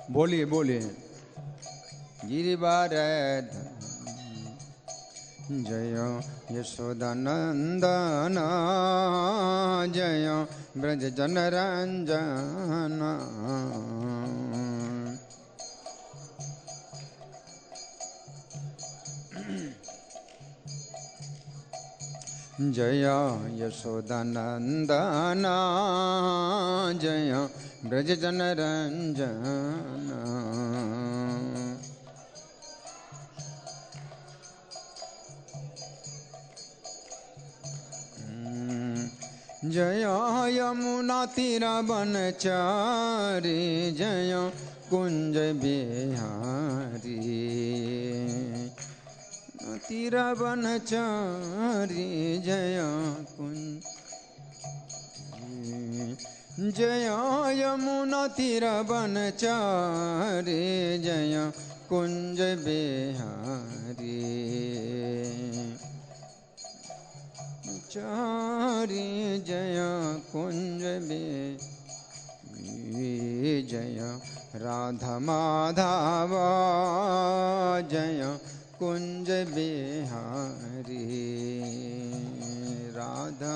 बोलिए बोलिए। गिरिवारधर जय यशोदानंदन जय ब्रज जनरंजन जय यशोदानंदन जय ब्रज जनरंजन जय यमुना तीरा बनचारी जय कुंज बिहारी तीरा बनचारी जय कुंज जय यमुना तीरा बनचारी जय कुंज बिहारी चारी जय कुंज जय राधा माधव जय कुंज बिहारी राधा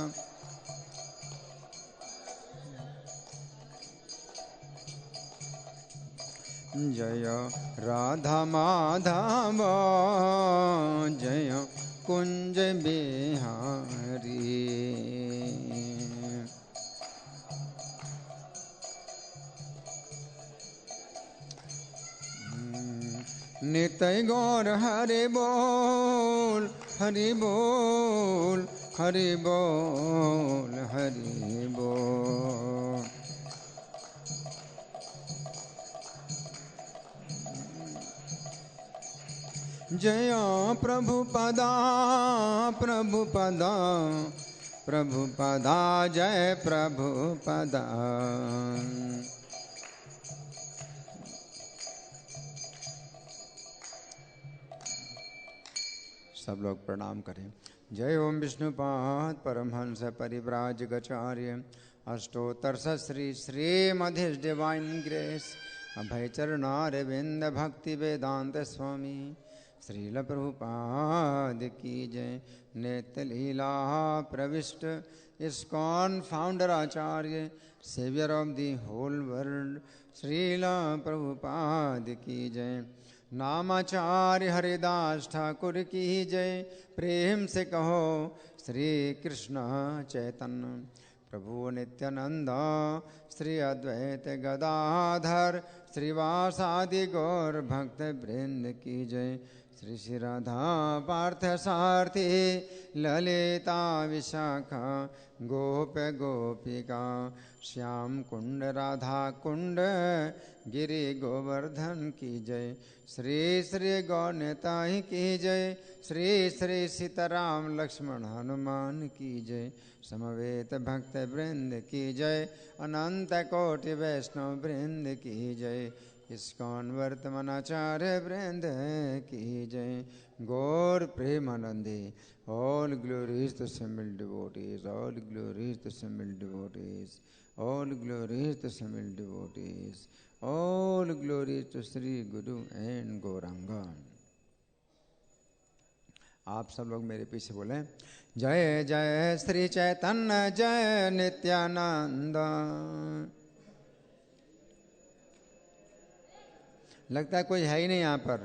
जय राधा माधव जय कुंज बिहारी नित्य गौर हरि बोल हरि बोल हरि बोल हरि बोल जय प्रभुपदा प्रभुपदा प्रभुपदा जय प्रभुपदा सब लोग प्रणाम करें। जय ओम विष्णुपाद परमहंस परिव्राजकाचार्य अष्टोत्तर श्री श्रीमधिस डिवाइन ग्रेस अभय चरणारविंद भक्ति वेदांत स्वामी श्रील प्रभुपाद की जय। नित्य लीला प्रविष्ट इस्कॉन फाउंडर आचार्य saviour of the whole world Srila Prabhupada की जय। नामाचार्य हरिदास ठाकुर की जय। प्रेम से कहो श्री कृष्ण चैतन्य प्रभु नित्यानंद श्री अद्वैत गदाधर श्रीवासादि गौर भक्त वृंद की जय। श्री श्री राधा पार्थ सारथी ललिता विशाखा गोप गोपिका श्याम कुंड राधा कुंड गिरि गोवर्धन की जय। श्री श्री गौरताई की जय। श्री श्री सीताराम लक्ष्मण हनुमान की जय। समवेत भक्त वृंद की जय। अनंत कोटि वैष्णव वृंद की जय। इस्कॉन वर्तमानाचार्य वृंद की जय। गौर Premanandi all glories to simple devotees, all glories to simple devotees, all glories to simple devotees, all glories to Sri Guru and Gauranga। आप सब लोग मेरे पीछे बोले जय जय श्री चैतन्य जय नित्यानंद। लगता है कोई है ही नहीं यहाँ पर,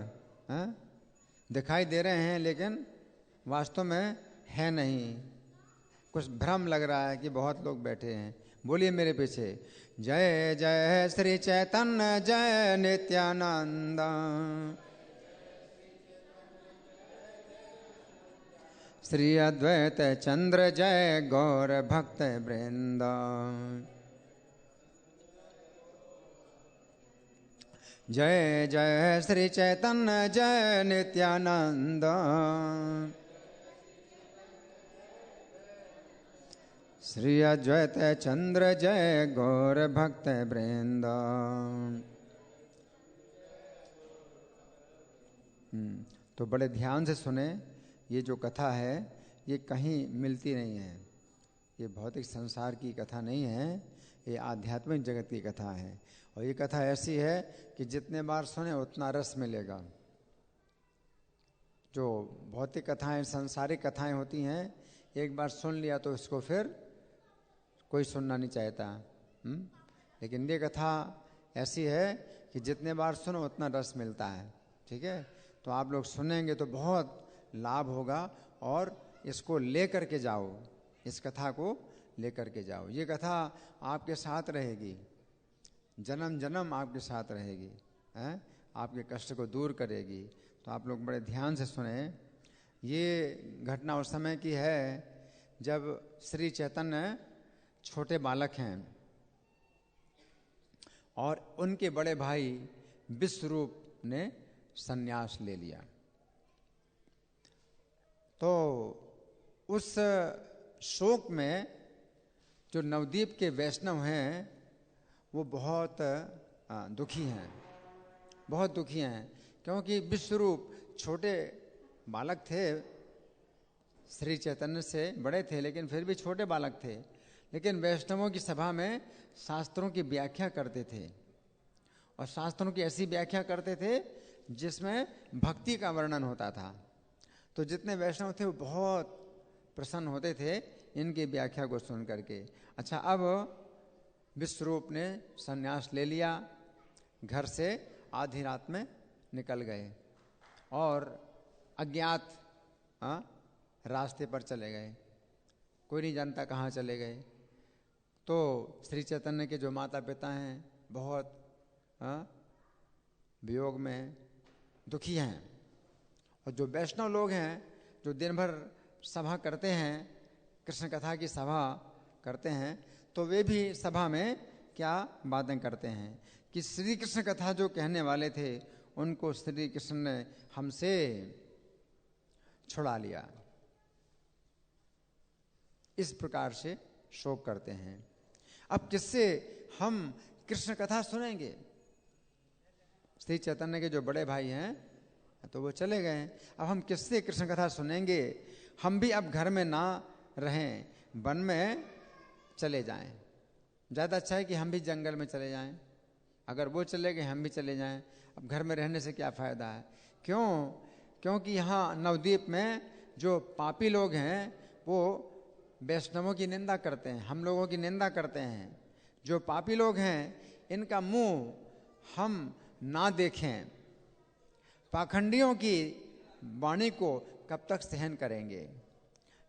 हाँ? दिखाई दे रहे हैं लेकिन वास्तव में है नहीं। कुछ भ्रम लग रहा है कि बहुत लोग बैठे हैं। बोलिए मेरे पीछे जय जय श्री चैतन्य जय नित्यानंद। श्री अद्वैत चंद्र जय गौर भक्त वृंद। जय जय श्री चैतन्य जय नित्यानंद। श्री अद्वैत चंद्र जय गौर भक्त वृंद। तो बड़े ध्यान से सुने, ये जो कथा है ये कहीं मिलती नहीं है। ये भौतिक संसार की कथा नहीं है, ये आध्यात्मिक जगत की कथा है। और ये कथा ऐसी है कि जितने बार सुने उतना रस मिलेगा। जो भौतिक कथाएं, संसारिक कथाएं होती हैं, एक बार सुन लिया तो इसको फिर कोई सुनना नहीं चाहता। लेकिन ये कथा ऐसी है कि जितने बार सुनो उतना रस मिलता है। ठीक है, तो आप लोग सुनेंगे तो बहुत लाभ होगा और इसको लेकर के जाओ, इस कथा को लेकर के जाओ। ये कथा आपके साथ रहेगी, जन्म जन्म आपके साथ रहेगी, हैं? आपके कष्ट को दूर करेगी। तो आप लोग बड़े ध्यान से सुने। ये घटना उस समय की है जब श्री चैतन्य छोटे बालक हैं और उनके बड़े भाई विश्वरूप ने संन्यास ले लिया। तो उस शोक में जो नवद्वीप के वैष्णव हैं वो बहुत दुखी हैं, बहुत दुखी हैं, क्योंकि विश्वरूप छोटे बालक थे, श्री चैतन्य से बड़े थे लेकिन फिर भी छोटे बालक थे, लेकिन वैष्णवों की सभा में शास्त्रों की व्याख्या करते थे और शास्त्रों की ऐसी व्याख्या करते थे जिसमें भक्ति का वर्णन होता था। तो जितने वैष्णव थे वो बहुत प्रसन्न होते थे इनकी व्याख्या को सुन करके। अच्छा, अब विश्वरूप ने संन्यास ले लिया, घर से आधी रात में निकल गए और अज्ञात रास्ते पर चले गए, कोई नहीं जानता कहाँ चले गए। तो श्री चैतन्य के जो माता पिता हैं बहुत वियोग में दुखी हैं, और जो वैष्णव लोग हैं जो दिन भर सभा करते हैं, कृष्ण कथा की सभा करते हैं, तो वे भी सभा में क्या बातें करते हैं कि श्री कृष्ण कथा जो कहने वाले थे उनको श्री कृष्ण ने हमसे छुड़ा लिया। इस प्रकार से शोक करते हैं। अब किससे हम कृष्ण कथा सुनेंगे? श्री चैतन्य के जो बड़े भाई हैं तो वो चले गए, अब हम किससे कृष्ण कथा सुनेंगे? हम भी अब घर में ना रहें, वन में चले जाएं। ज़्यादा अच्छा है कि हम भी जंगल में चले जाएं। अगर वो चले गए हम भी चले जाएं। अब घर में रहने से क्या फ़ायदा है? क्यों? क्योंकि यहाँ नवद्वीप में जो पापी लोग हैं वो वैष्णवों की निंदा करते हैं, हम लोगों की निंदा करते हैं। जो पापी लोग हैं इनका मुंह हम ना देखें, पाखंडियों की वाणी को कब तक सहन करेंगे?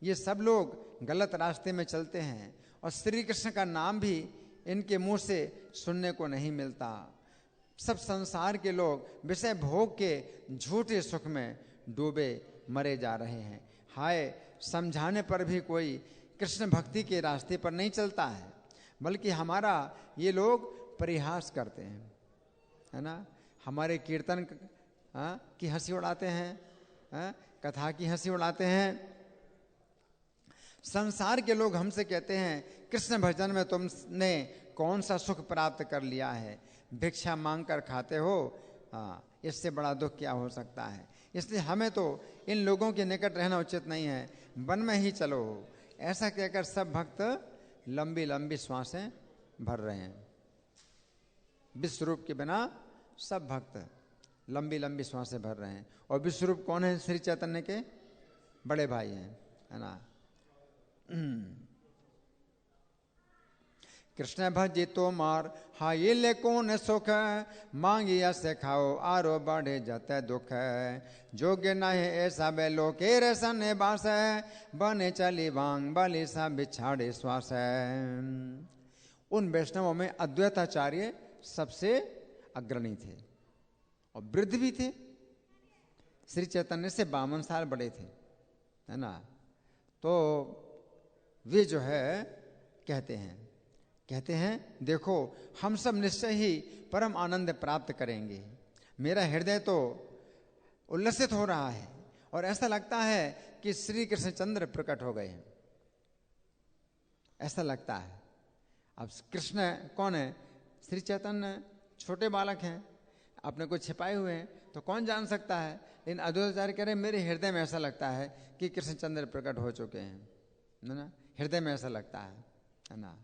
ये सब लोग गलत रास्ते में चलते हैं और श्री कृष्ण का नाम भी इनके मुंह से सुनने को नहीं मिलता। सब संसार के लोग विषय भोग के झूठे सुख में डूबे मरे जा रहे हैं। हाय, समझाने पर भी कोई कृष्ण भक्ति के रास्ते पर नहीं चलता है, बल्कि हमारा ये लोग परिहास करते हैं, है ना? हमारे कीर्तन की हंसी उड़ाते हैं, कथा की हंसी उड़ाते हैं। संसार के लोग हमसे कहते हैं कृष्ण भजन में तुमने कौन सा सुख प्राप्त कर लिया है? भिक्षा मांग कर खाते हो, इससे बड़ा दुख क्या हो सकता है? इसलिए हमें तो इन लोगों के निकट रहना उचित नहीं है, वन में ही चलो। ऐसा कहकर सब भक्त लंबी लंबी श्वासें भर रहे हैं। विश्वरूप के बिना सब भक्त लंबी लंबी श्वासें भर रहे हैं। और विश्वरूप कौन है? श्री चैतन्य के बड़े भाई हैं, है ना? कृष्ण भजी तो मार हाई ले कौन सुख, मांगिया से खाओ आरो बढ़े जते दुख। जोग्य नहीं ऐसा बेलो के रसन बास, बने चली वांग बलि सा बिछाड़े श्वास। उन वैष्णवों में अद्वैताचार्य सबसे अग्रणी थे और वृद्ध भी थे। श्री चैतन्य से 52 साल बड़े थे, है ना? तो वे जो है कहते हैं देखो हम सब निश्चय ही परम आनंद प्राप्त करेंगे। मेरा हृदय तो उल्लसित हो रहा है और ऐसा लगता है कि श्री कृष्णचंद्र प्रकट हो गए हैं, ऐसा लगता है। अब कृष्ण कौन है? श्री चैतन्य छोटे बालक हैं, अपने को छिपाए हुए हैं, तो कौन जान सकता है? लेकिन अद्वैताचार्य कह रहे मेरे हृदय में ऐसा लगता है कि कृष्णचंद्र प्रकट हो चुके हैं, है ना? हृदय में ऐसा लगता है ना?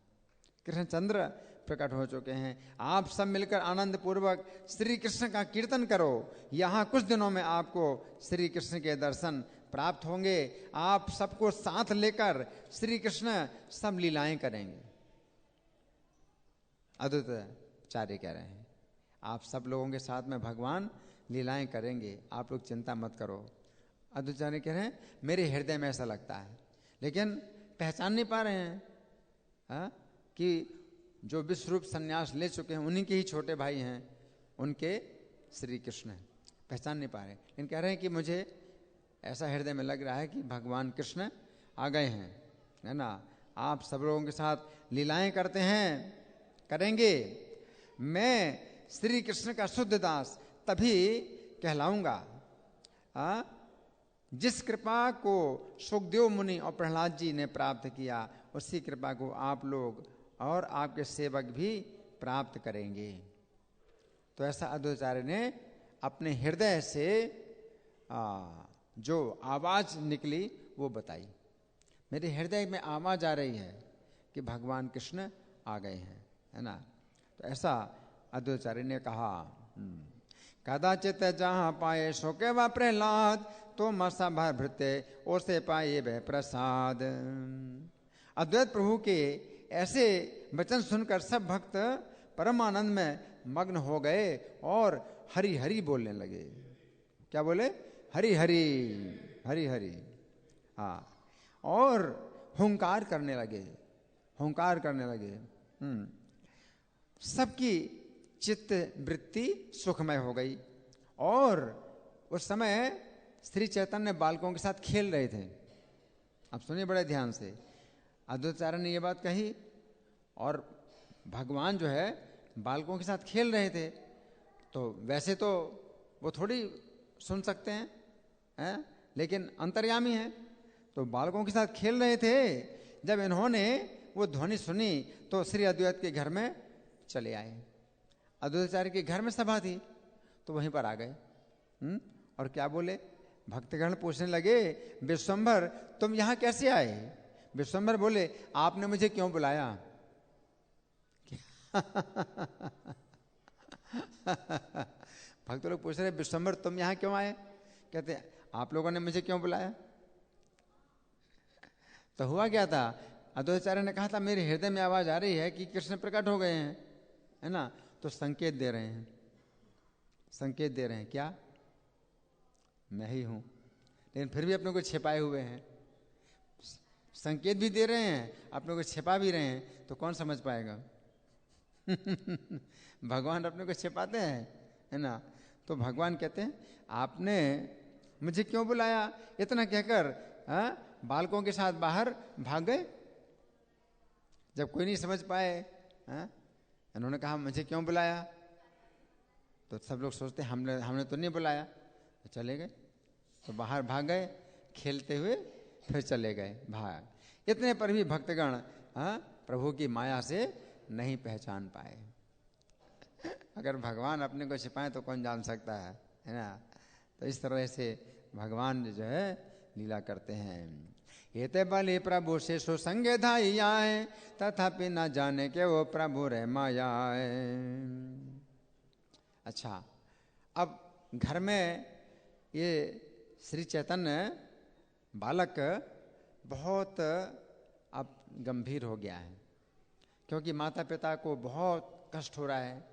कृष्णचंद्र प्रकट हो चुके हैं। आप सब मिलकर आनंद पूर्वक श्री कृष्ण का कीर्तन करो। यहाँ कुछ दिनों में आपको श्री कृष्ण के दर्शन प्राप्त होंगे। आप सबको साथ लेकर श्री कृष्ण सब लीलाएं करेंगे। अद्वैत आचार्य कह रहे हैं आप सब लोगों के साथ में भगवान लीलाएं करेंगे, आप लोग चिंता मत करो। अद्वैत आचार्य कह रहे हैं मेरे हृदय में ऐसा लगता है, लेकिन पहचान नहीं पा रहे हैं कि जो विश्व रूप संन्यास ले चुके हैं उन्हीं के ही छोटे भाई हैं, उनके श्री कृष्ण हैं। पहचान नहीं पा रहे, लेकिन कह रहे हैं कि मुझे ऐसा हृदय में लग रहा है कि भगवान कृष्ण आ गए हैं, है ना। आप सब लोगों के साथ लीलाएं करते हैं, करेंगे। मैं श्री कृष्ण का शुद्ध दास तभी कहलाऊंगा जिस कृपा को सुखदेव मुनि और प्रहलाद जी ने प्राप्त किया, उसी कृपा को आप लोग और आपके सेवक भी प्राप्त करेंगे। तो ऐसा अद्वैताचार्य ने अपने हृदय से जो आवाज निकली वो बताई। मेरे हृदय में आवाज आ रही है कि भगवान कृष्ण आ गए हैं, है ना। तो ऐसा अद्वैताचार्य ने कहा। कदाचित जहाँ पाए शोके व प्रहलाद, तो मसा भृत्य ओसे पाए वह प्रसाद। अद्वैत प्रभु के ऐसे वचन सुनकर सब भक्त परमानंद में मग्न हो गए और हरि हरि बोलने लगे। क्या बोले? हरि हरि हरि हरि। हाँ, और हुंकार करने लगे, हुंकार करने लगे। सबकी चित्त वृत्ति सुखमय हो गई। और उस समय श्री चैतन्य बालकों के साथ खेल रहे थे। अब सुनिए बड़े ध्यान से, अद्वैताचार्य ने ये बात कही और भगवान जो है बालकों के साथ खेल रहे थे। तो वैसे तो वो थोड़ी सुन सकते हैं, लेकिन अंतर्यामी है। तो बालकों के साथ खेल रहे थे। जब इन्होंने वो ध्वनि सुनी तो श्री अद्वैत के घर में चले आए। अद्वैताचार्य के घर में सभा थी तो वहीं पर आ गए। और क्या बोले? भक्तगण पूछने लगे, विश्वंभर तुम यहाँ कैसे आए? विश्वंभर बोले, आपने मुझे क्यों बुलाया? भक्त लोग पूछ रहे, विश्वंभर तुम यहाँ क्यों आए? कहते आप लोगों ने मुझे क्यों बुलाया? तो हुआ क्या था? अद्वैताचार्य ने कहा था मेरे हृदय में आवाज आ रही है कि कृष्ण प्रकट हो गए हैं, है ना। तो संकेत दे रहे हैं, संकेत दे रहे हैं। क्या? मैं ही हूं, लेकिन फिर भी अपने को छिपाए हुए हैं। संकेत भी दे रहे हैं, अपने को छिपा भी रहे हैं, तो कौन समझ पाएगा? भगवान अपने को छिपाते हैं, है ना। तो भगवान कहते हैं आपने मुझे क्यों बुलाया? इतना कहकर बालकों के साथ बाहर भाग गए। जब कोई नहीं समझ पाए, इन्होंने कहा मुझे क्यों बुलाया? तो सब लोग सोचते हमने तो नहीं बुलाया, तो चले गए। तो बाहर भाग गए, खेलते हुए फिर चले गए भाग। इतने पर भी भक्तगण प्रभु की माया से नहीं पहचान पाए। अगर भगवान अपने को छिपाए तो कौन जान सकता है ना। तो इस तरह से भगवान जो है लीला करते हैं। ये ते बलि प्रभु से सुसंग धाई आए, तथापि न जाने के वो प्रभु रे माया। अच्छा, अब घर में ये श्री चैतन्य बालक बहुत अब गंभीर हो गया है, क्योंकि माता पिता को बहुत कष्ट हो रहा है।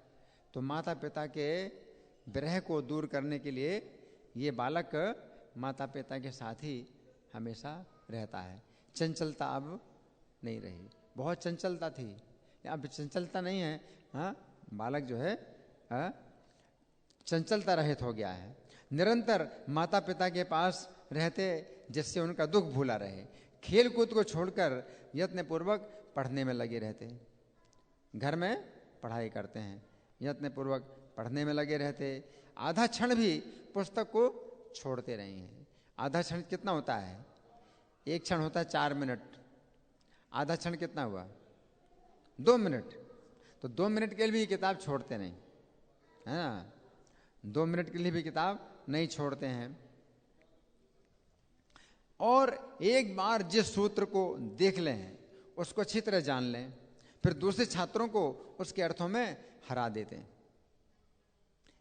तो माता पिता के विरह को दूर करने के लिए ये बालक माता पिता के साथ ही हमेशा रहता है। चंचलता अब नहीं रही, बहुत चंचलता थी, अब चंचलता नहीं है। बालक जो है चंचलता रहित हो गया है। निरंतर माता पिता के पास रहते, जिससे उनका दुख भूला रहे। खेल कूद को छोड़कर यत्न पूर्वक पढ़ने में लगे रहते, घर में पढ़ाई करते हैं, यत्न पूर्वक पढ़ने में लगे रहते। आधा क्षण भी पुस्तक को छोड़ते नहीं हैं। आधा क्षण कितना होता है? एक क्षण होता है 4 मिनट, आधा क्षण कितना हुआ? 2 मिनट। तो 2 मिनट के लिए भी किताब छोड़ते नहीं, है ना। 2 मिनट के लिए भी किताब नहीं छोड़ते हैं। और एक बार जिस सूत्र को देख लें, उसको अच्छी तरह जान लें, फिर दूसरे छात्रों को उसके अर्थों में हरा देते हैं।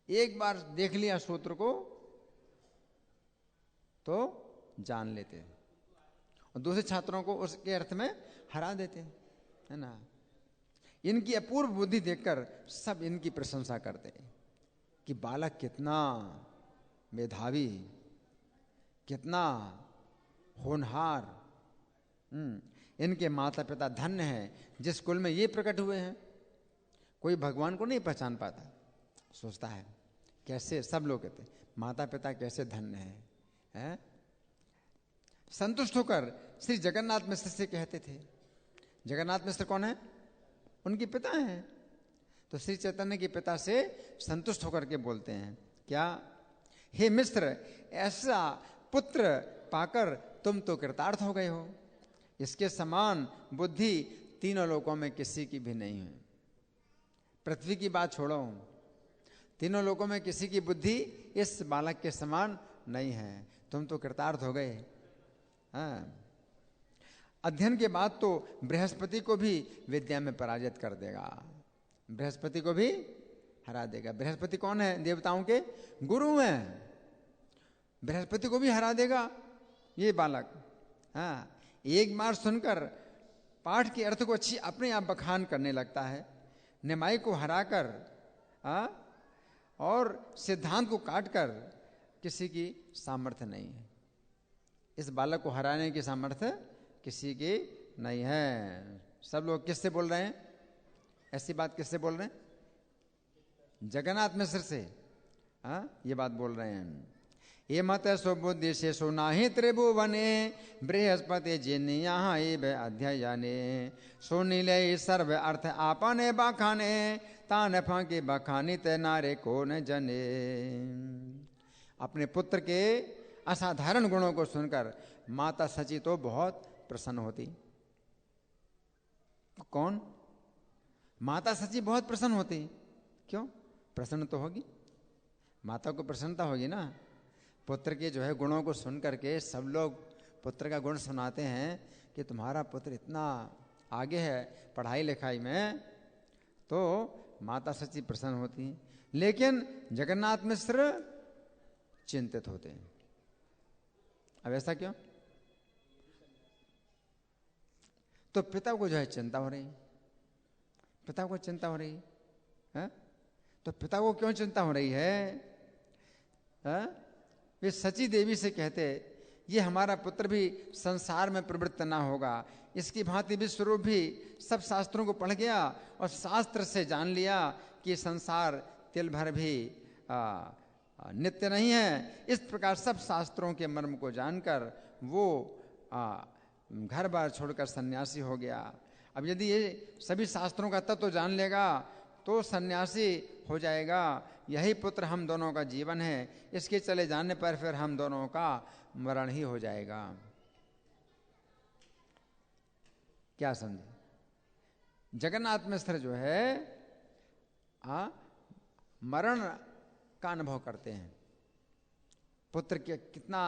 एक बार देख लिया सूत्र को तो जान लेते हैं और दूसरे छात्रों को उसके अर्थ में हरा देते हैं, है ना। इनकी अपूर्व बुद्धि देखकर सब इनकी प्रशंसा करते हैं कि बालक कितना मेधावी, कितना होनहार। इनके माता पिता धन्य हैं जिस कुल में ये प्रकट हुए हैं। कोई भगवान को नहीं पहचान पाता, सोचता है कैसे, सब लोग कहते हैं माता पिता कैसे धन्य हैं। संतुष्ट होकर श्री जगन्नाथ मिश्र से कहते थे। जगन्नाथ मिश्र कौन है? उनके पिता हैं। तो श्री चैतन्य के पिता से संतुष्ट होकर के बोलते हैं क्या? हे मिश्र, ऐसा पुत्र पाकर तुम तो कृतार्थ हो गए हो। इसके समान बुद्धि तीनों लोकों में किसी की भी नहीं है। पृथ्वी की बात छोड़ो, तीनों लोकों में किसी की बुद्धि इस बालक के समान नहीं है। तुम तो कृतार्थ हो गए। हाँ, अध्ययन के बाद तो बृहस्पति को भी विद्या में पराजित कर देगा, बृहस्पति को भी हरा देगा। बृहस्पति कौन है? देवताओं के गुरु हैं। बृहस्पति को भी हरा देगा ये बालक। हाँ, एक बार सुनकर पाठ के अर्थ को अच्छी अपने आप बखान करने लगता है। निमाई को हराकर और सिद्धांत को काटकर किसी की सामर्थ्य नहीं है। इस बालक को हराने की सामर्थ्य किसी की नहीं है। सब लोग किससे बोल रहे हैं? ऐसी बात किससे बोल रहे हैं? जगन्नाथ मिश्र से ये बात बोल रहे हैं। ये मत सुबुद्धि से सुनाहि त्रिभुवने, बृहस्पति जिन यहाँ अध्ययने, सुनिले सर्व अर्थ आपने बखाने, तान फांके बखानी ते नारे को न जने। अपने पुत्र के असाधारण गुणों को सुनकर माता सची तो बहुत प्रसन्न होती। कौन? माता सची बहुत प्रसन्न होती। क्यों प्रसन्न तो होगी? माता को प्रसन्नता होगी ना। पुत्र के जो है गुणों को सुन करके सब लोग पुत्र का गुण सुनाते हैं कि तुम्हारा पुत्र इतना आगे है पढ़ाई लिखाई में, तो माता सची प्रसन्न होती हैं। लेकिन जगन्नाथ मिश्र चिंतित होते हैं। अब ऐसा क्यों? तो पिता को जो है चिंता हो रही, पिता को चिंता हो रही है। तो पिता को क्यों चिंता हो रही है? वे सची देवी से कहते, ये हमारा पुत्र भी संसार में प्रवृत्त ना होगा। इसकी भांति विश्वरूप भी सब शास्त्रों को पढ़ गया और शास्त्र से जान लिया कि संसार तिल भर भी नित्य नहीं है। इस प्रकार सब शास्त्रों के मर्म को जानकर वो घर बार छोड़कर सन्यासी हो गया। अब यदि ये सभी शास्त्रों का तत्व जान लेगा तो सन्यासी हो जाएगा। यही पुत्र हम दोनों का जीवन है। इसके चले जाने पर फिर हम दोनों का मरण ही हो जाएगा। क्या समझे? जगन्नाथ मिश्र जो है मरण का अनुभव करते हैं। पुत्र के कितना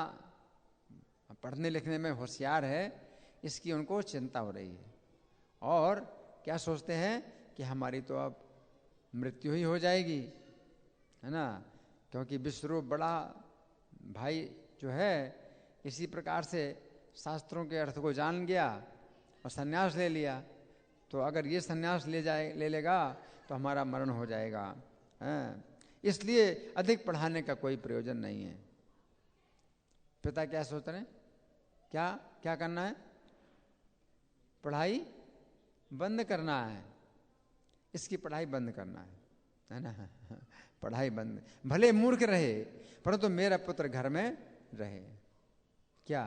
पढ़ने लिखने में होशियार है, इसकी उनको चिंता हो रही है। और क्या सोचते हैं कि हमारी तो अब मृत्यु ही हो जाएगी, है ना। क्योंकि विश्वरूप बड़ा भाई जो है इसी प्रकार से शास्त्रों के अर्थ को जान गया और सन्यास ले लिया, तो अगर ये सन्यास ले लेगा तो हमारा मरण हो जाएगा। इसलिए अधिक पढ़ाने का कोई प्रयोजन नहीं है। पिता क्या सोच रहे हैं? क्या करना है? पढ़ाई बंद करना है। इसकी पढ़ाई बंद करना है ना। पढ़ाई बंद, भले मूर्ख रहे परंतु मेरा पुत्र घर में रहे। क्या?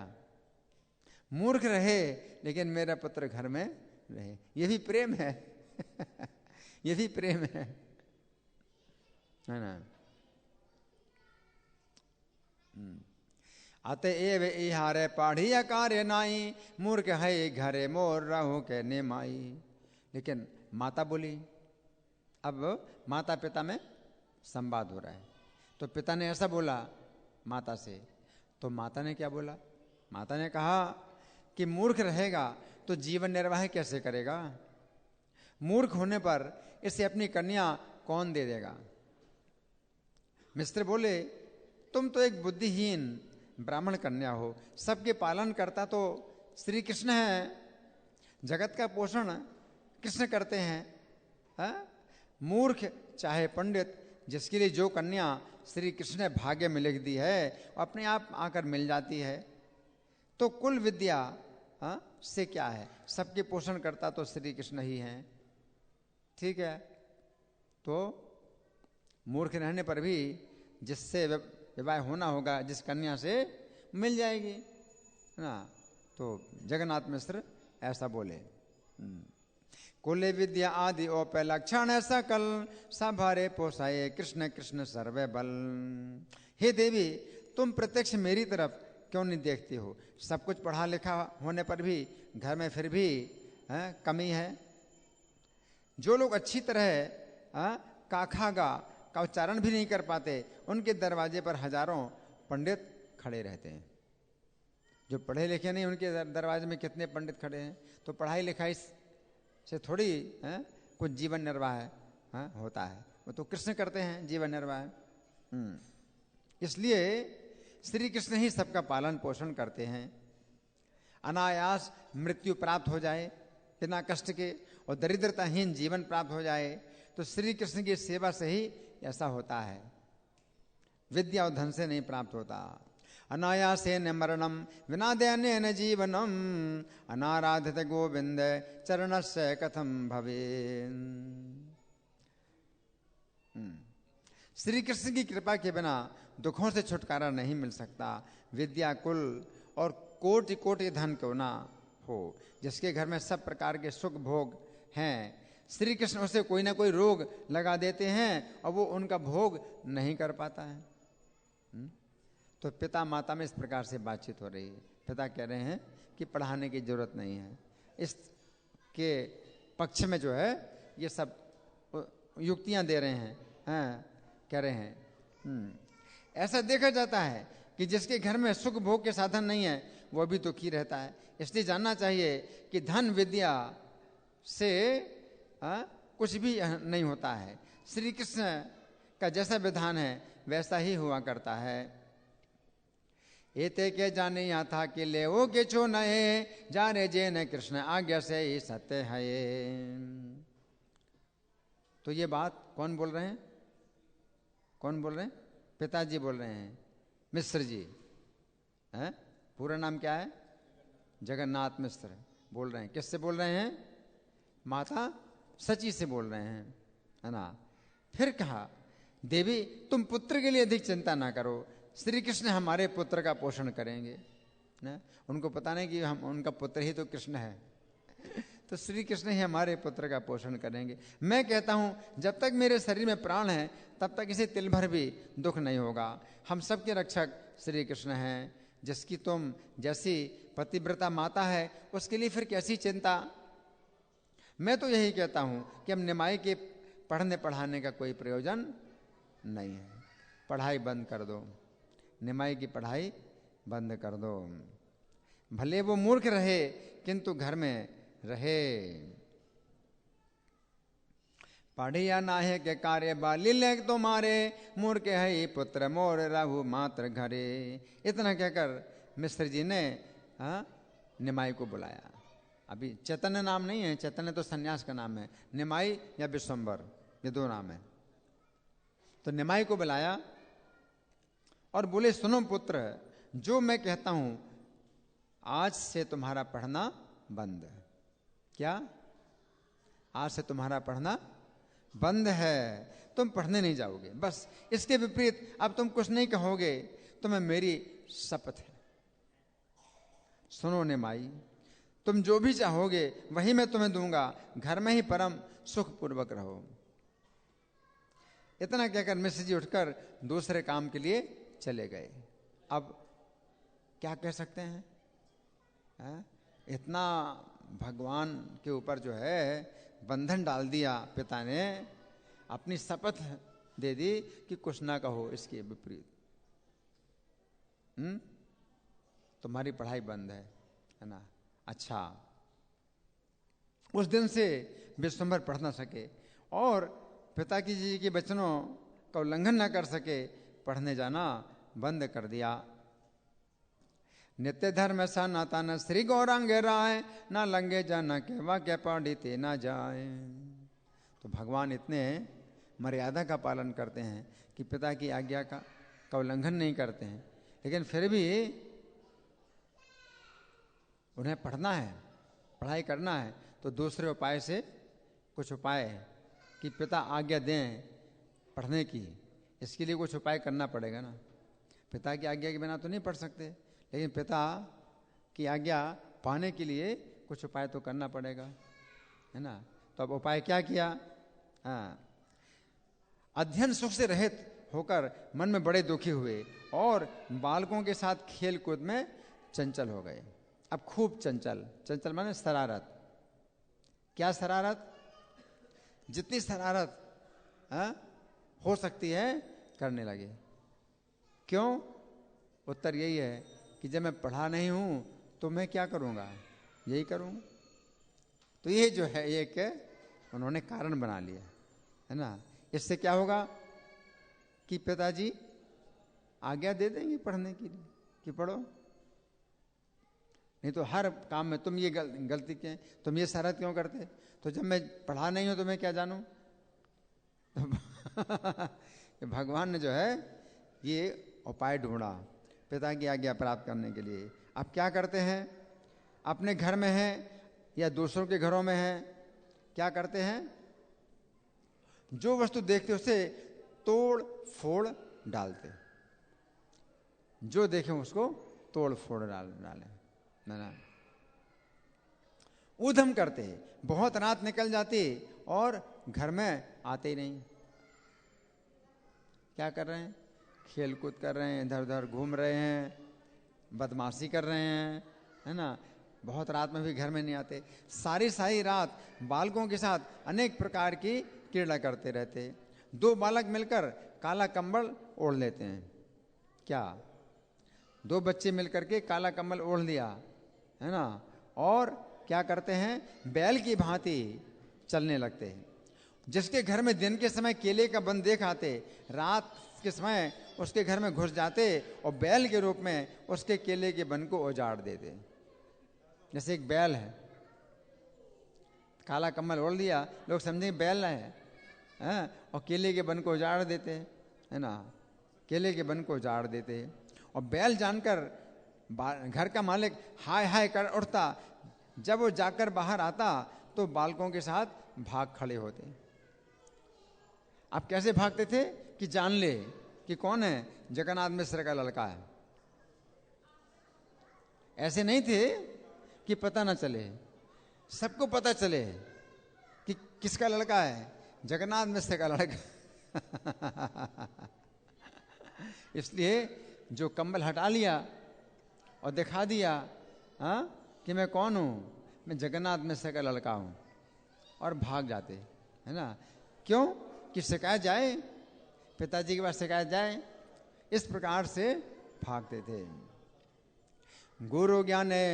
मूर्ख रहे लेकिन मेरा पुत्र घर में रहे। ये भी प्रेम है। ये भी प्रेम है ना। अतएव इहारे पाढ़िया कार्य नाई, मूर्ख है घरे मोर रहू के नेमाई। लेकिन माता बोली, अब माता पिता में संवाद हो रहा है। तो पिता ने ऐसा बोला माता से, तो माता ने क्या बोला? माता ने कहा कि मूर्ख रहेगा तो जीवन निर्वाह कैसे करेगा? मूर्ख होने पर इसे अपनी कन्या कौन दे देगा? मिस्र बोले, तुम तो एक बुद्धिहीन ब्राह्मण कन्या हो, सबके पालन करता तो श्री कृष्ण है, जगत का पोषण कृष्ण करते हैं। हा? मूर्ख चाहे पंडित, जिसके लिए जो कन्या श्री कृष्ण ने भाग्य में लिख दी है अपने आप आकर मिल जाती है। तो कुल विद्या से क्या है, सबके पोषण करता तो श्री कृष्ण ही हैं। ठीक है, तो मूर्ख रहने पर भी जिससे विवाह होना होगा, जिस कन्या से मिल जाएगी ना। तो जगन्नाथ मिश्र ऐसा बोले। कुल विद्या आदि ओपे लक्षण सकल, सभारे पोसाए कृष्ण कृष्ण सर्वे बल। हे देवी, तुम प्रत्यक्ष मेरी तरफ क्यों नहीं देखती हो? सब कुछ पढ़ा लिखा होने पर भी घर में फिर भी कमी है। जो लोग अच्छी तरह काखागा का उच्चारण भी नहीं कर पाते, उनके दरवाजे पर हजारों पंडित खड़े रहते हैं। जो पढ़े लिखे नहीं, उनके दरवाजे में कितने पंडित खड़े हैं। तो पढ़ाई लिखाई से थोड़ी कुछ जीवन निर्वाह होता है, वो तो कृष्ण करते हैं जीवन निर्वाह। इसलिए श्री कृष्ण ही सबका पालन पोषण करते हैं। अनायास मृत्यु प्राप्त हो जाए बिना कष्ट के, और दरिद्रताहीन जीवन प्राप्त हो जाए, तो श्री कृष्ण की सेवा से ही ऐसा होता है। विद्या और धन से नहीं प्राप्त होता। अनायासेन मरणम विना दैन्येन जीवनम, अनाराधित गोविंद चरणस्य कथम भवेन्। श्री कृष्ण की कृपा के बिना दुखों से छुटकारा नहीं मिल सकता। विद्या, कुल और कोटि कोटि धन क्यों ना हो, जिसके घर में सब प्रकार के सुख भोग हैं, श्री कृष्ण उसे कोई ना कोई रोग लगा देते हैं और वो उनका भोग नहीं कर पाता है। तो पिता माता में इस प्रकार से बातचीत हो रही है। पिता कह रहे हैं कि पढ़ाने की जरूरत नहीं है। इसके पक्ष में जो है ये सब युक्तियां दे रहे हैं, कह रहे हैं। ऐसा देखा जाता है कि जिसके घर में सुख भोग के साधन नहीं है वो भी दुखी रहता है। इसलिए जानना चाहिए कि धन विद्या से कुछ भी नहीं होता है। श्री कृष्ण का जैसा विधान है वैसा ही हुआ करता है। एते के जाने यहाँ था कि ले वो के छो नए, जाने जे न कृष्ण आज्ञा से ही सत्य है। तो ये बात कौन बोल रहे हैं? कौन बोल रहे हैं? पिताजी बोल रहे हैं, मिश्र जी हैं। पूरा नाम क्या है? जगन्नाथ मिश्र बोल रहे हैं। किससे बोल रहे हैं? माता सची से बोल रहे हैं, है ना। फिर कहा, देवी तुम पुत्र के लिए अधिक चिंता ना करो, श्री कृष्ण हमारे पुत्र का पोषण करेंगे ना। उनको पता नहीं कि हम उनका पुत्र ही तो कृष्ण है, तो श्री कृष्ण ही हमारे पुत्र का पोषण करेंगे। मैं कहता हूं जब तक मेरे शरीर में प्राण है तब तक इसे तिल भर भी दुख नहीं होगा। हम सबके रक्षक श्री कृष्ण हैं। जिसकी तुम जैसी पतिव्रता माता है उसके लिए फिर कैसी चिंता। मैं तो यही कहता हूं कि हम निमाई के पढ़ने पढ़ाने का कोई प्रयोजन नहीं है। पढ़ाई बंद कर दो, निमाई की पढ़ाई बंद कर दो। भले वो मूर्ख रहे किंतु घर में रहे। पढ़िया नाहे के कार्य बाली लेख तुम्हारे, मूर्ख है ही पुत्र मोर रहु मात्र घरे। इतना कहकर मिश्र जी ने निमाई को बुलाया। अभी चैतन्य नाम नहीं है, चैतन्य तो सन्यास का नाम है, निमाई या विश्वम्बर ये दो नाम है। तो निमाई को बुलाया और बोले, सुनो पुत्र, जो मैं कहता हूं आज से तुम्हारा पढ़ना बंद है। क्या? आज से तुम्हारा पढ़ना बंद है, तुम पढ़ने नहीं जाओगे। बस इसके विपरीत अब तुम कुछ नहीं कहोगे, तुम्हें मेरी शपथ है। सुनो निमाई, तुम जो भी चाहोगे वही मैं तुम्हें दूंगा, घर में ही परम सुखपूर्वक रहो। इतना कहकर मिश्र जी उठकर दूसरे काम के लिए चले गए। अब क्या कह सकते हैं? इतना भगवान के ऊपर जो है बंधन डाल दिया पिता ने, अपनी शपथ दे दी कि कुछ ना कहो इसके विपरीत। तुम्हारी पढ़ाई बंद है ना। अच्छा, उस दिन से विश्वभर पढ़ ना सके और पिता जी के वचनों का उल्लंघन न कर सके, पढ़ने जाना बंद कर दिया। नित्य धर्म सनातन श्री गौरांग राय, ना लंगे जन के वाक्य पंडिते न जाए। तो भगवान इतने मर्यादा का पालन करते हैं कि पिता की आज्ञा का उल्लंघन नहीं करते हैं, लेकिन फिर भी उन्हें पढ़ना है, पढ़ाई करना है, तो दूसरे उपाय से कुछ उपाय है कि पिता आज्ञा दें पढ़ने की, इसके लिए कुछ उपाय करना पड़ेगा ना। पिता की आज्ञा के बिना तो नहीं पढ़ सकते, लेकिन पिता की आज्ञा पाने के लिए कुछ उपाय तो करना पड़ेगा, है ना। तो अब उपाय क्या किया? हाँ, अध्ययन सुख से रहित होकर मन में बड़े दुखी हुए और बालकों के साथ खेल कूद में चंचल हो गए। अब खूब चंचल, चंचल माने शरारत। क्या शरारत? जितनी शरारत हो सकती है करने लगे। क्यों? उत्तर यही है कि जब मैं पढ़ा नहीं हूं तो मैं क्या करूंगा, यही करूंगा। तो ये जो है एक उन्होंने कारण बना लिया, है ना। इससे क्या होगा कि पिताजी आज्ञा दे देंगे पढ़ने के लिए कि पढ़ो, नहीं तो हर काम में तुम ये गलती क्यों, तुम ये शरारत क्यों करते? तो जब मैं पढ़ा नहीं हूं तो मैं क्या जानूं? भगवान ने जो है ये उपाय ढूंढा पिता की आज्ञा प्राप्त करने के लिए। आप क्या करते हैं? अपने घर में हैं या दूसरों के घरों में हैं, क्या करते हैं? जो वस्तु देखते उसे तोड़ फोड़ डालते, जो देखें उसको तोड़ फोड़ डालें, ना ऊधम करते, बहुत रात निकल जाती और घर में आते ही नहीं। क्या कर रहे हैं? खेल कूद कर रहे हैं, इधर उधर घूम रहे हैं, बदमाशी कर रहे हैं, है ना। बहुत रात में भी घर में नहीं आते, सारी सारी रात बालकों के साथ अनेक प्रकार की क्रीड़ा करते रहते। दो बालक मिलकर काला कंबल ओढ़ लेते हैं। क्या? दो बच्चे मिलकर के काला कंबल ओढ़ लिया, है ना, और क्या करते हैं? बैल की भांति चलने लगते हैं। जिसके घर में दिन के समय केले का बन देख आते, रात के समय उसके घर में घुस जाते और बैल के रूप में उसके केले के बन को उजाड़ देते। जैसे एक बैल है, काला कम्बल ओढ़ लिया, लोग समझेंगे बैल है, और केले के बन को उजाड़ देते, है ना, केले के बन को उजाड़ देते। और बैल जानकर घर का मालिक हाय हाय कर उठता, जब वो जाकर बाहर आता तो बालकों के साथ भाग खड़े होते। आप कैसे भागते थे कि जान ले कि कौन है? जगन्नाथ मिश्र का लड़का है। ऐसे नहीं थे कि पता ना चले, सबको पता चले कि किसका लड़का है, जगन्नाथ मिश्र का लड़का। इसलिए जो कंबल हटा लिया और दिखा दिया कि मैं कौन हूं, मैं जगन्नाथ मिश्र का लड़का हूं, और भाग जाते, है ना। क्यों? कि शिकायत जाए, पिताजी के पास शिकायत जाए, इस प्रकार से भागते थे। गुरु ज्ञाने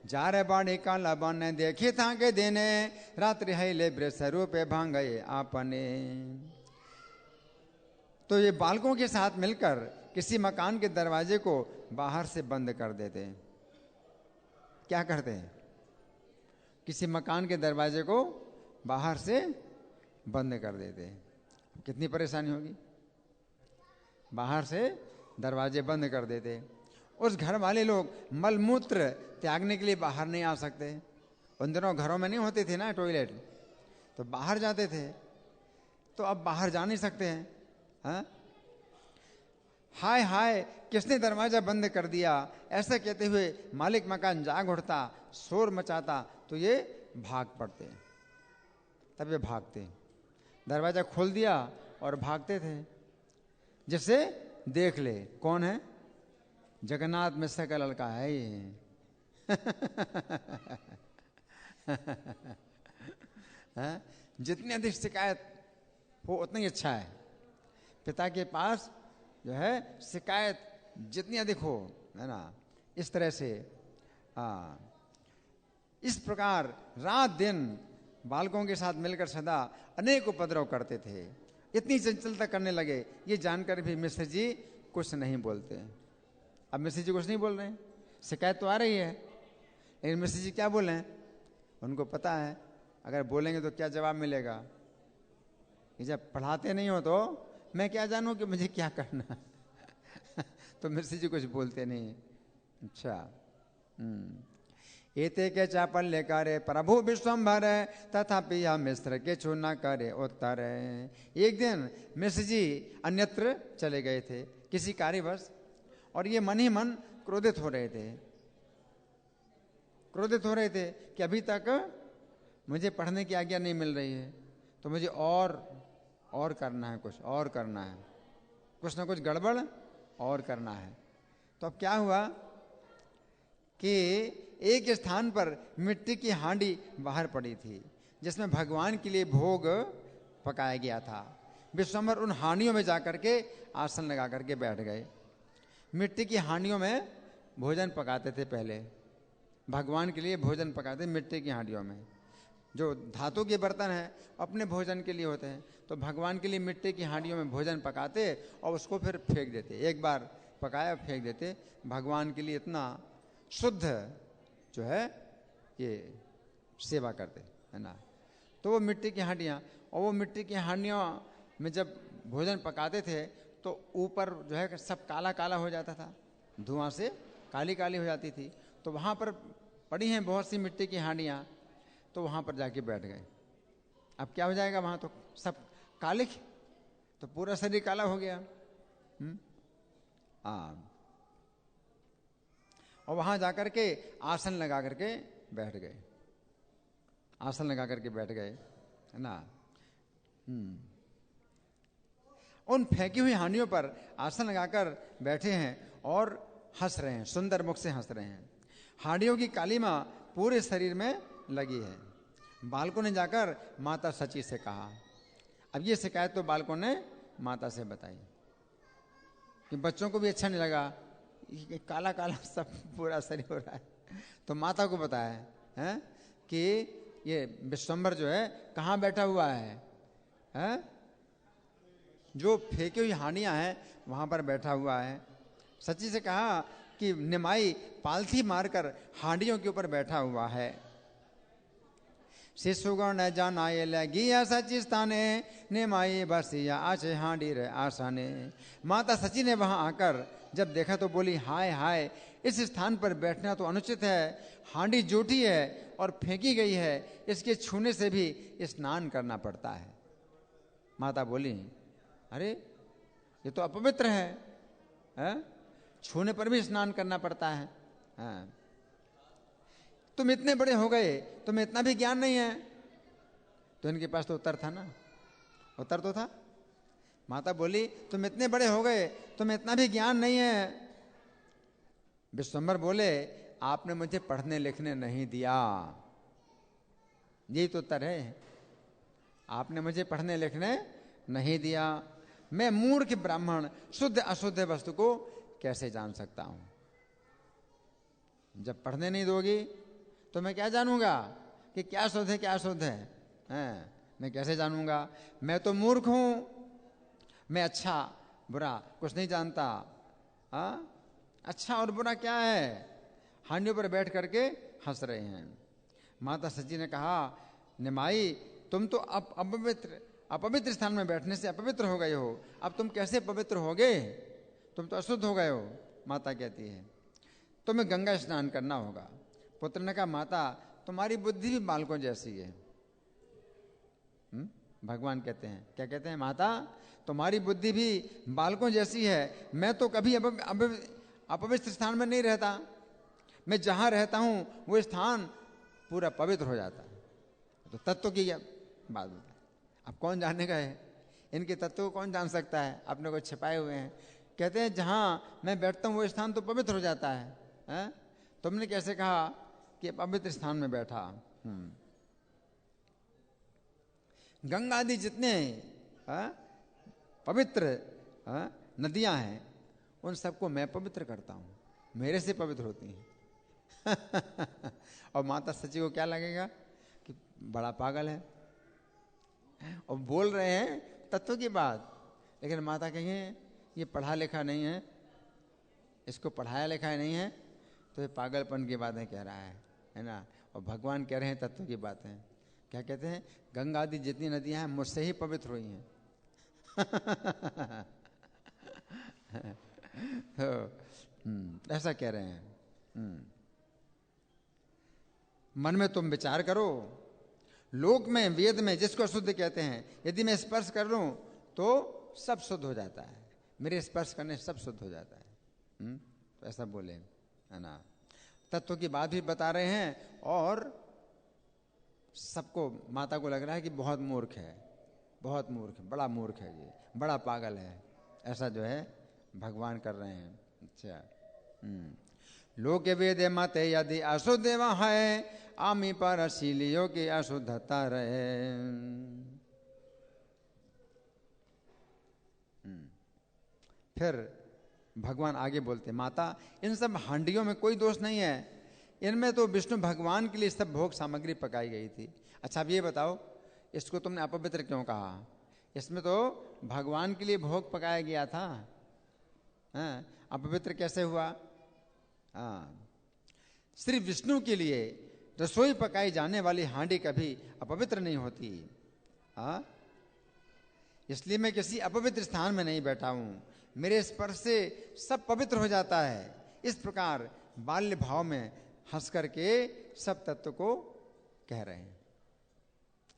जारे बाड़ी काला बने, देखे था के देने रात्रि हैले वृष रूपे भांगे आपने। तो ये बालकों के साथ मिलकर किसी मकान के दरवाजे को बाहर से बंद कर देते हैं। क्या करते हैं? किसी मकान के दरवाजे को बाहर से बंद कर देते हैं। कितनी परेशानी होगी? बाहर से दरवाजे बंद कर देते। उस घर वाले लोग मलमूत्र त्यागने के लिए बाहर नहीं आ सकते। उन दिनों घरों में नहीं होते थे ना टॉयलेट, तो बाहर जाते थे। तो अब बाहर जा नहीं सकते हैं। हाँ? हाय हाय किसने दरवाजा बंद कर दिया, ऐसा कहते हुए मालिक मकान जाग उठता, शोर मचाता, तो ये भाग पड़ते। तब ये भागते, दरवाजा खोल दिया और भागते थे, जिससे देख ले कौन है, जगन्नाथ मिश्र का लड़का है ये। जितनी अधिक शिकायत हो उतना ही अच्छा है। पिता के पास जो है शिकायत जितनी अधिक हो, है ना, इस तरह से इस प्रकार रात दिन बालकों के साथ मिलकर सदा अनेक उपद्रव करते थे। इतनी चंचलता करने लगे, ये जानकर भी मिश्र जी कुछ नहीं बोलते। अब मिश्र जी कुछ नहीं बोल रहे हैं, शिकायत तो आ रही है, लेकिन मिश्र जी क्या बोले? उनको पता है अगर बोलेंगे तो क्या जवाब मिलेगा कि जब पढ़ाते नहीं हो तो मैं क्या जानूं कि मुझे क्या करना। तो मिश्र जी कुछ बोलते नहीं। अच्छा, एते के चापल्य करे प्रभु विश्वम्भर, तथापि यह मिश्र के छूना करे उत्तर। एक दिन मिश्र जी अन्यत्र चले गए थे किसी कार्यवश, और ये मन ही मन क्रोधित हो रहे थे कि अभी तक मुझे पढ़ने की आज्ञा नहीं मिल रही है, तो मुझे और करना है, कुछ ना कुछ गड़बड़ और करना है। तो अब क्या हुआ कि एक स्थान पर मिट्टी की हांडी बाहर पड़ी थी जिसमें भगवान के लिए भोग पकाया गया था। विश्वम्भर उन हांडियों में जाकर के आसन लगा करके बैठ गए। मिट्टी की हांडियों में भोजन पकाते थे पहले, भगवान के लिए भोजन पकाते मिट्टी की हांडियों में। जो धातु के बर्तन हैं अपने भोजन के लिए होते हैं, तो भगवान के लिए मिट्टी की हांडियों में भोजन पकाते और उसको फिर फेंक देते। एक बार पकाया फेंक देते। भगवान के लिए इतना शुद्ध जो है ये सेवा करते है ना। तो वो मिट्टी की हांडियाँ, और वो मिट्टी की हांडियों में जब भोजन पकाते थे तो ऊपर जो है सब काला काला हो जाता था, धुआं से काली काली हो जाती थी। तो वहाँ पर पड़ी हैं बहुत सी मिट्टी की हांडियाँ, तो वहाँ पर जाके बैठ गए। अब क्या हो जाएगा, वहाँ तो सब काले, तो पूरा शरीर काला हो गया। और वहाँ जाकर के आसन लगा करके बैठ गए, है ना। उन फेंकी हुई हांडियों पर आसन लगाकर बैठे हैं और हंस रहे हैं, सुंदर मुख से हंस रहे हैं। हांडियों की कालीमा पूरे शरीर में लगी है। बालकों ने जाकर माता सची से कहा। अब ये शिकायत तो बालकों ने माता से बताई कि बच्चों को भी अच्छा नहीं लगा, काला काला सब पूरा शरीर हो रहा है। तो माता को बताया है कि ये विश्वम्भर जो है कहाँ बैठा हुआ है? जो फेंकी हुई हांडियां हैं वहां पर बैठा हुआ है। सची से कहा कि निमाई पालथी मारकर हांडियों के ऊपर बैठा हुआ है। शिशुगण न जानाए लगिया सची स्थाने, निमाई बसिया आचे हांडी रे आसाने। माता सची ने वहां आकर जब देखा तो बोली, हाय हाय, इस स्थान पर बैठना तो अनुचित है। हांडी जूठी है और फेंकी गई है, इसके छूने से भी स्नान करना पड़ता है। माता बोली, अरे ये तो अपवित्र है? छूने पर भी स्नान करना पड़ता है? तुम इतने बड़े हो गए, तुम्हें इतना भी ज्ञान नहीं है? तो इनके पास तो उत्तर था ना, उत्तर तो था। माता बोली, तुम इतने बड़े हो गए, तुम्हें इतना भी ज्ञान नहीं है? विश्वम्भर बोले, आपने मुझे पढ़ने लिखने नहीं दिया। यही तो उत्तर है, आपने मुझे पढ़ने लिखने नहीं दिया। मैं मूर्ख ब्राह्मण शुद्ध अशुद्ध वस्तु को कैसे जान सकता हूं? जब पढ़ने नहीं दोगी तो मैं क्या जानूंगा कि क्या शुद्ध है क्या अशुद्ध है? मैं कैसे जानूंगा? मैं तो मूर्ख हूं, मैं अच्छा बुरा कुछ नहीं जानता। अच्छा और बुरा क्या है? हांडियों पर बैठ करके हंस रहे हैं। माता सची ने कहा, निमाई तुम तो अब अपवित्र स्थान में बैठने से अपवित्र हो गए हो, अब तुम कैसे पवित्र होगे? तुम तो अशुद्ध हो गए हो। माता कहती है, तुम्हें गंगा स्नान करना होगा। पुत्र ने कहा, माता तुम्हारी बुद्धि भी बालकों जैसी है। भगवान कहते हैं, क्या कहते हैं? माता तुम्हारी बुद्धि भी बालकों जैसी है। मैं तो कभी अपवित्र स्थान में नहीं रहता, मैं जहां रहता हूं वो स्थान पूरा पवित्र हो जाता है। तो तत्व की बात होता है। अब कौन जानेगा है इनके तत्व को? कौन जान सकता है? अपने को छिपाए हुए हैं। कहते हैं जहां मैं बैठता हूं वो स्थान तो पवित्र हो जाता है? तुमने कैसे कहा कि पवित्र स्थान में बैठा? गंगा आदि जितने पवित्र नदियां हैं उन सबको मैं पवित्र करता हूं, मेरे से पवित्र होती हैं। और माता सची को क्या लगेगा कि बड़ा पागल है, और बोल रहे हैं तत्व की बात, लेकिन माता कहेंगे ये पढ़ा लिखा नहीं है, इसको पढ़ाया लिखा नहीं है, तो ये पागलपन की बातें कह रहा है ना। और भगवान कह रहे हैं तत्व की बातें। क्या कहते हैं? गंगा आदि जितनी नदियां हैं मुझसे ही पवित्र हुई हैं। ऐसा कह रहे हैं। मन में तुम विचार करो, लोक में वेद में जिसको शुद्ध कहते हैं, यदि मैं स्पर्श कर लूं तो सब शुद्ध हो जाता है, मेरे स्पर्श करने से सब शुद्ध हो जाता है। तो ऐसा बोले, है ना। तत्व की बात भी बता रहे हैं, और सबको, माता को लग रहा है कि बहुत मूर्ख है, बहुत मूर्ख, बड़ा मूर्ख है, ये बड़ा पागल है, ऐसा जो है भगवान कर रहे हैं। अच्छा, लोक वेद मत यदि अशुद्ध है, आमी पर शीलियों की अशुद्धता रहे। फिर भगवान आगे बोलते, माता इन सब हांडियों में कोई दोष नहीं है, इनमें तो विष्णु भगवान के लिए सब भोग सामग्री पकाई गई थी। अच्छा अब ये बताओ, इसको तुमने अपवित्र क्यों कहा? इसमें तो भगवान के लिए भोग पकाया गया था, अपवित्र कैसे हुआ? श्री विष्णु के लिए रसोई पकाई जाने वाली हांडी कभी अपवित्र नहीं होती। इसलिए मैं किसी अपवित्र स्थान में नहीं बैठा हूं, मेरे स्पर्श से सब पवित्र हो जाता है। इस प्रकार बाल्य भाव में हंस करके सब तत्व को कह रहे हैं,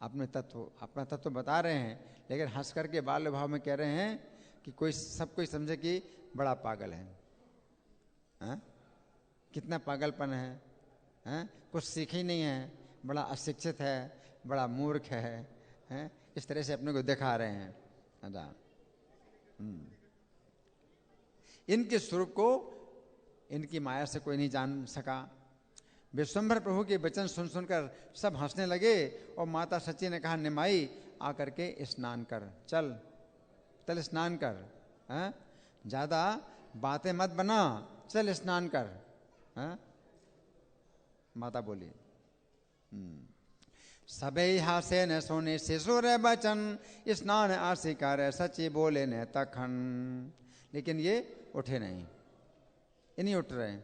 अपने तत्व, अपना तत्व बता रहे हैं, लेकिन हंस करके बाल्य भाव में कह रहे हैं कि कोई, सब कोई समझे कि बड़ा पागल है। कितना पागलपन है, कुछ सीख ही नहीं है, बड़ा अशिक्षित है, बड़ा मूर्ख है, इस तरह से अपने को दिखा रहे हैं। इनके स्वरूप को इनकी माया से कोई नहीं जान सका। विश्वंभर प्रभु के वचन सुन सुनकर सब हंसने लगे, और माता सची ने कहा, निमाई आकर के स्नान कर, चल चल स्नान कर, ज्यादा बातें मत बना, चल स्नान कर। माता बोली, सबे हासे न सोने शिशुर बचन, स्नान आसी कर सची बोले न तखन। लेकिन ये उठे नहीं, ये नहीं उठ रहे,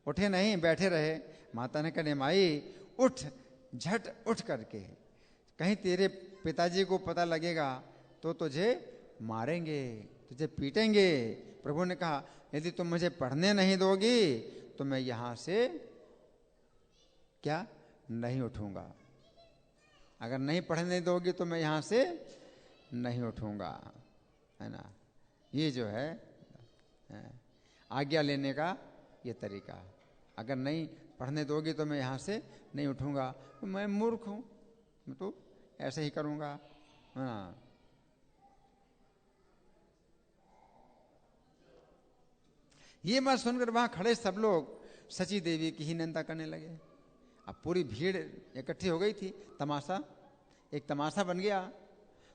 उठे नहीं, बैठे रहे। माता ने कहा, माई उठ, झट उठ करके, कहीं तेरे पिताजी को पता लगेगा तो तुझे मारेंगे, तुझे पीटेंगे। प्रभु ने कहा, यदि तुम मुझे पढ़ने नहीं दोगी तो मैं यहां से क्या नहीं उठूंगा, अगर नहीं पढ़ने दोगी तो मैं यहां से नहीं उठूंगा, है ना। ये जो है आज्ञा लेने का ये तरीका, अगर नहीं पढ़ने दोगी तो मैं यहां से नहीं उठूंगा, तो मैं मूर्ख हूं, मैं तो ऐसे ही करूंगा, है ना। ये बात सुनकर वहां खड़े सब लोग सची देवी की ही निंदा करने लगे। अब पूरी भीड़ इकट्ठी हो गई थी, तमाशा, एक तमाशा बन गया,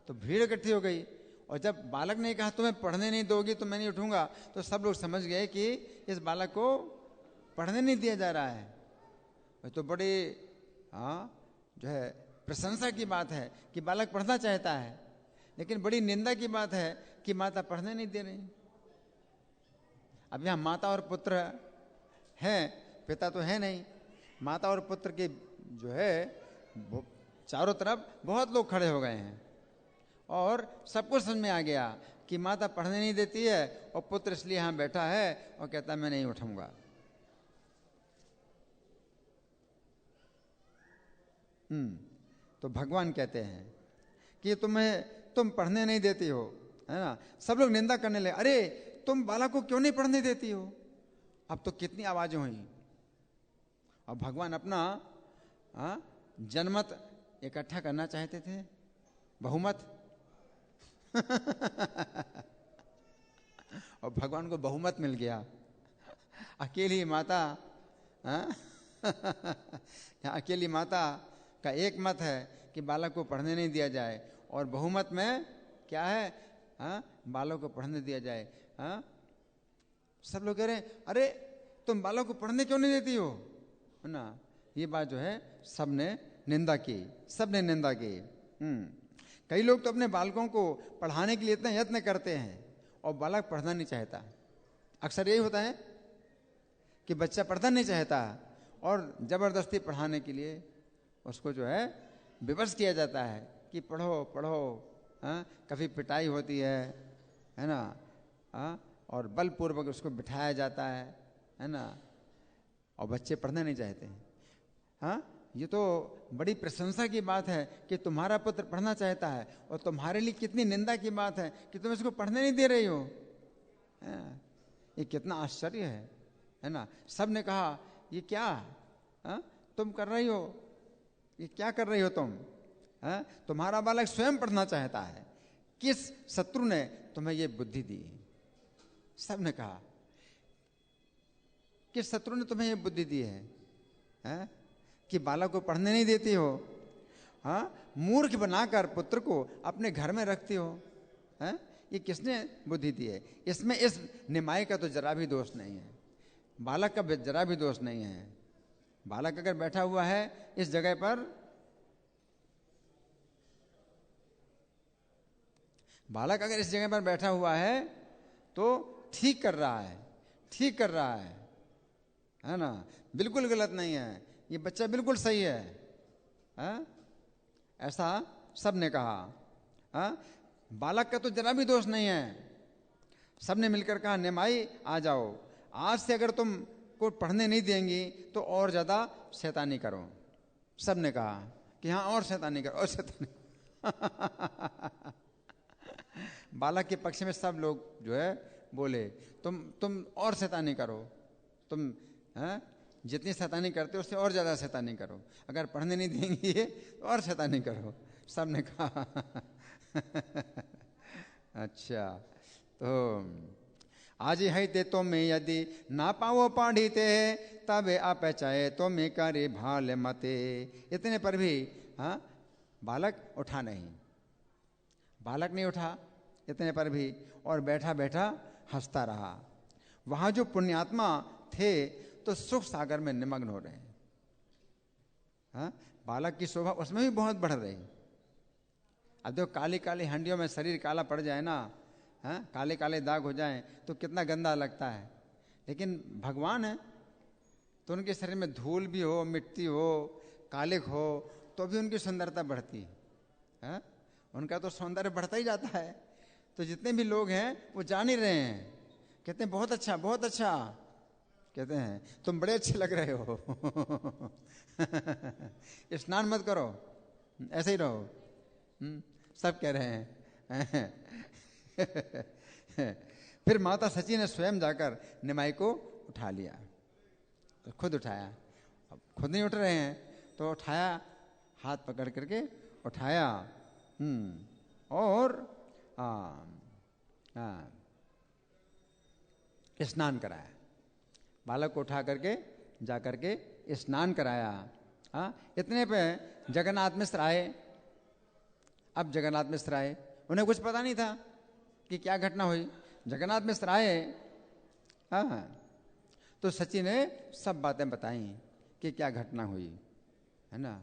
तो भीड़ इकट्ठी हो गई। और जब बालक ने कहा तुम्हें पढ़ने नहीं दोगी तो मैं नहीं उठूंगा, तो सब लोग समझ गए कि इस बालक को पढ़ने नहीं दिया जा रहा है। तो बड़ी जो है प्रशंसा की बात है कि बालक पढ़ना चाहता है, लेकिन बड़ी निंदा की बात है कि माता पढ़ने नहीं दे रही। अब यहाँ माता और पुत्र हैं, पिता तो है नहीं, माता और पुत्र के जो है चारों तरफ बहुत लोग खड़े हो गए हैं, और सबको समझ में आ गया कि माता पढ़ने नहीं देती है, और पुत्र इसलिए यहाँ बैठा है और कहता मैं नहीं उठूंगा। तो भगवान कहते हैं कि तुम पढ़ने नहीं देती हो, है ना। सब लोग निंदा करने लगे, अरे तुम बालक को क्यों नहीं पढ़ने देती हो। अब तो कितनी आवाजें हुई, और भगवान अपना जनमत इकट्ठा करना चाहते थे, बहुमत। और भगवान को बहुमत मिल गया। अकेली माता अकेली माता का एक मत है कि बालक को पढ़ने नहीं दिया जाए, और बहुमत में क्या है, बालक को पढ़ने दिया जाए। सब लोग कह रहे हैं अरे तुम बालक को पढ़ने क्यों नहीं देती हो, है ना। ये बात जो है सबने निंदा की, सबने निंदा की। कई लोग तो अपने बालकों को पढ़ाने के लिए इतना यत्न करते हैं और बालक पढ़ना नहीं चाहता। अक्सर यही होता है कि बच्चा पढ़ना नहीं चाहता और जबरदस्ती पढ़ाने के लिए उसको जो है विवश किया जाता है कि पढ़ो पढ़ो। कभी पिटाई होती है ना, और बलपूर्वक उसको बिठाया जाता है ना, और बच्चे पढ़ना नहीं चाहते हैं। ये तो बड़ी प्रशंसा की बात है कि तुम्हारा पुत्र पढ़ना चाहता है, और तुम्हारे लिए कितनी निंदा की बात है कि तुम इसको पढ़ने नहीं दे रही हो। ये कितना आश्चर्य है ना। सब ने कहा ये क्या तुम कर रही हो, ये क्या कर रही हो तुम? तुम्हारा बालक स्वयं पढ़ना चाहता है, किस शत्रु ने तुम्हें ये बुद्धि दी? सब ने कहा किस शत्रु ने तुम्हें ये बुद्धि दी है कि बालक को पढ़ने नहीं देती हो? मूर्ख बनाकर पुत्र को अपने घर में रखती हो। ये किसने बुद्धि दी है? इसमें इस निमाई का तो जरा भी दोष नहीं है, बालक का जरा भी दोष नहीं है। बालक अगर बैठा हुआ है इस जगह पर, बालक अगर इस जगह पर बैठा हुआ है तो ठीक कर रहा है, ठीक कर रहा है ना, बिल्कुल गलत नहीं है, ये बच्चा बिल्कुल सही है। ऐसा सब ने कहा। बालक का तो जरा भी दोष नहीं है। सब ने मिलकर कहा निमाई आ जाओ, आज से अगर तुम को पढ़ने नहीं देंगी तो और ज्यादा शैतानी करो। सब ने कहा कि हाँ और शैतानी करो, और शैतानी। बालक के पक्ष में सब लोग जो है बोले तुम और शैतानी करो, तुम जितनी शैतानी करते हो उससे और ज्यादा शैतानी करो, अगर पढ़ने नहीं देंगे तो और शैतानी करो। सब ने कहा अच्छा तो आज है ते तो मैं यदि ना पाओ पढ़ीते तबे आप चाहे तो मैं करे भाल मते। इतने पर भी बालक उठा नहीं, बालक नहीं उठा इतने पर भी, और बैठा बैठा हंसता रहा। वहां जो पुण्यात्मा थे तो सुख सागर में निमग्न हो रहे हैं। बालक की शोभा उसमें भी बहुत बढ़ रही। अब देखो काली काली हंडियों में शरीर काला पड़ जाए ना, काले काले दाग हो जाएं तो कितना गंदा लगता है, लेकिन भगवान है तो उनके शरीर में धूल भी हो, मिट्टी हो, कालिक हो, तो भी उनकी सुंदरता बढ़ती है। उनका तो सौंदर्य बढ़ता ही जाता है। तो जितने भी लोग हैं वो जान ही रहे हैं, कहते हैं बहुत अच्छा बहुत अच्छा, कहते हैं तुम बड़े अच्छे लग रहे हो। स्नान मत करो, ऐसे ही रहो। सब कह रहे हैं। फिर माता सची ने स्वयं जाकर निमाई को उठा लिया, तो खुद उठाया। अब खुद नहीं उठ रहे हैं तो उठाया, हाथ पकड़ करके उठाया और स्नान कराया। बालक को उठा करके जा करके स्नान कराया। इतने पे जगन्नाथ मिश्र आए। अब जगन्नाथ मिश्र आए, उन्हें कुछ पता नहीं था कि क्या घटना हुई। जगन्नाथ मिश्र आए तो सची ने सब बातें बताई कि क्या घटना हुई है ना,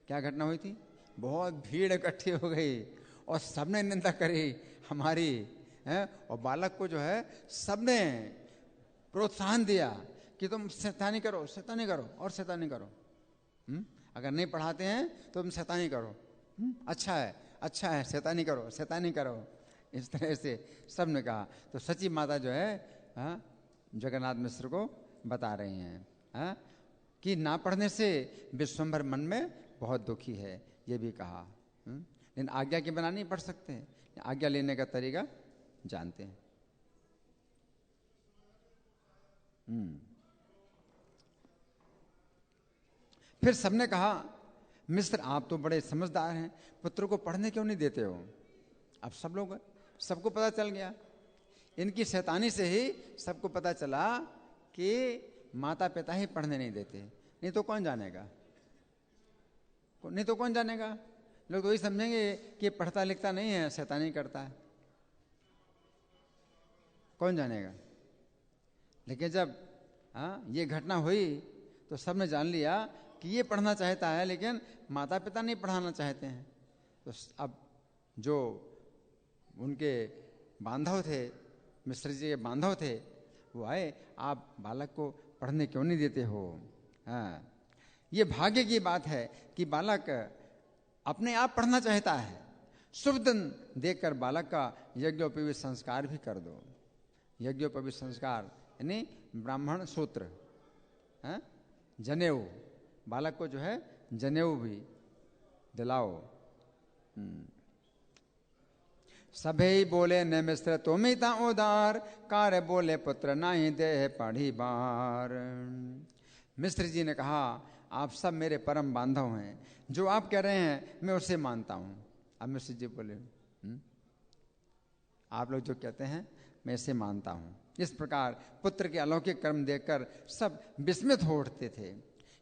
क्या घटना हुई थी। बहुत भीड़ इकट्ठी हो गई और सबने निंदा करी हमारी है, और बालक को जो है सबने प्रोत्साहन दिया कि तुम शैतानी करो, शैतानी करो और शैतानी करो। अगर नहीं पढ़ाते हैं तो तुम शैतानी करो, अच्छा है अच्छा है, शैतानी करो शैतानी करो। इस तरह से सब ने कहा। तो सची माता जो है जगन्नाथ मिश्र को बता रही हैं कि ना पढ़ने से विश्वम्भर मन में बहुत दुखी है, ये भी कहा। लेकिन आज्ञा के बिना नहीं पढ़ सकते, आज्ञा लेने का तरीका जानते हैं। फिर सबने कहा मिस्र आप तो बड़े समझदार हैं, पुत्र को पढ़ने क्यों नहीं देते हो? अब सब लोग, सबको पता चल गया, इनकी शैतानी से ही सबको पता चला कि माता पिता ही पढ़ने नहीं देते, नहीं तो कौन जानेगा, नहीं तो कौन जानेगा। लोग तो वही समझेंगे कि पढ़ता लिखता नहीं है, शैतानी करता है, कौन जानेगा। लेकिन जब ये घटना हुई तो सबने जान लिया कि ये पढ़ना चाहता है लेकिन माता पिता नहीं पढ़ाना चाहते हैं। तो अब जो उनके बांधव थे, मिश्र जी के बांधव थे, वो आए, आप बालक को पढ़ने क्यों नहीं देते हो? हाँ, ये भाग्य की बात है कि बालक अपने आप पढ़ना चाहता है। शुभ दिन देखकर बालक का यज्ञोपवीत संस्कार भी कर दो। यज्ञोपवीत संस्कार यानी ब्राह्मण सूत्र, जनेऊ, बालक को जो है जनेऊ भी दिलाओ। सभे बोले न मिश्र तुमिता उदार, कार्य बोले पुत्र नहीं दे पढ़ी बार। मिश्र जी ने कहा, आप सब मेरे परम बांधव हैं, जो आप कह रहे हैं मैं उसे मानता हूं। अब मिश्र जी बोले, आप लोग जो कहते हैं मैं इसे मानता हूं। इस प्रकार पुत्र के अलौकिक कर्म देखकर सब विस्मित हो उठते थे,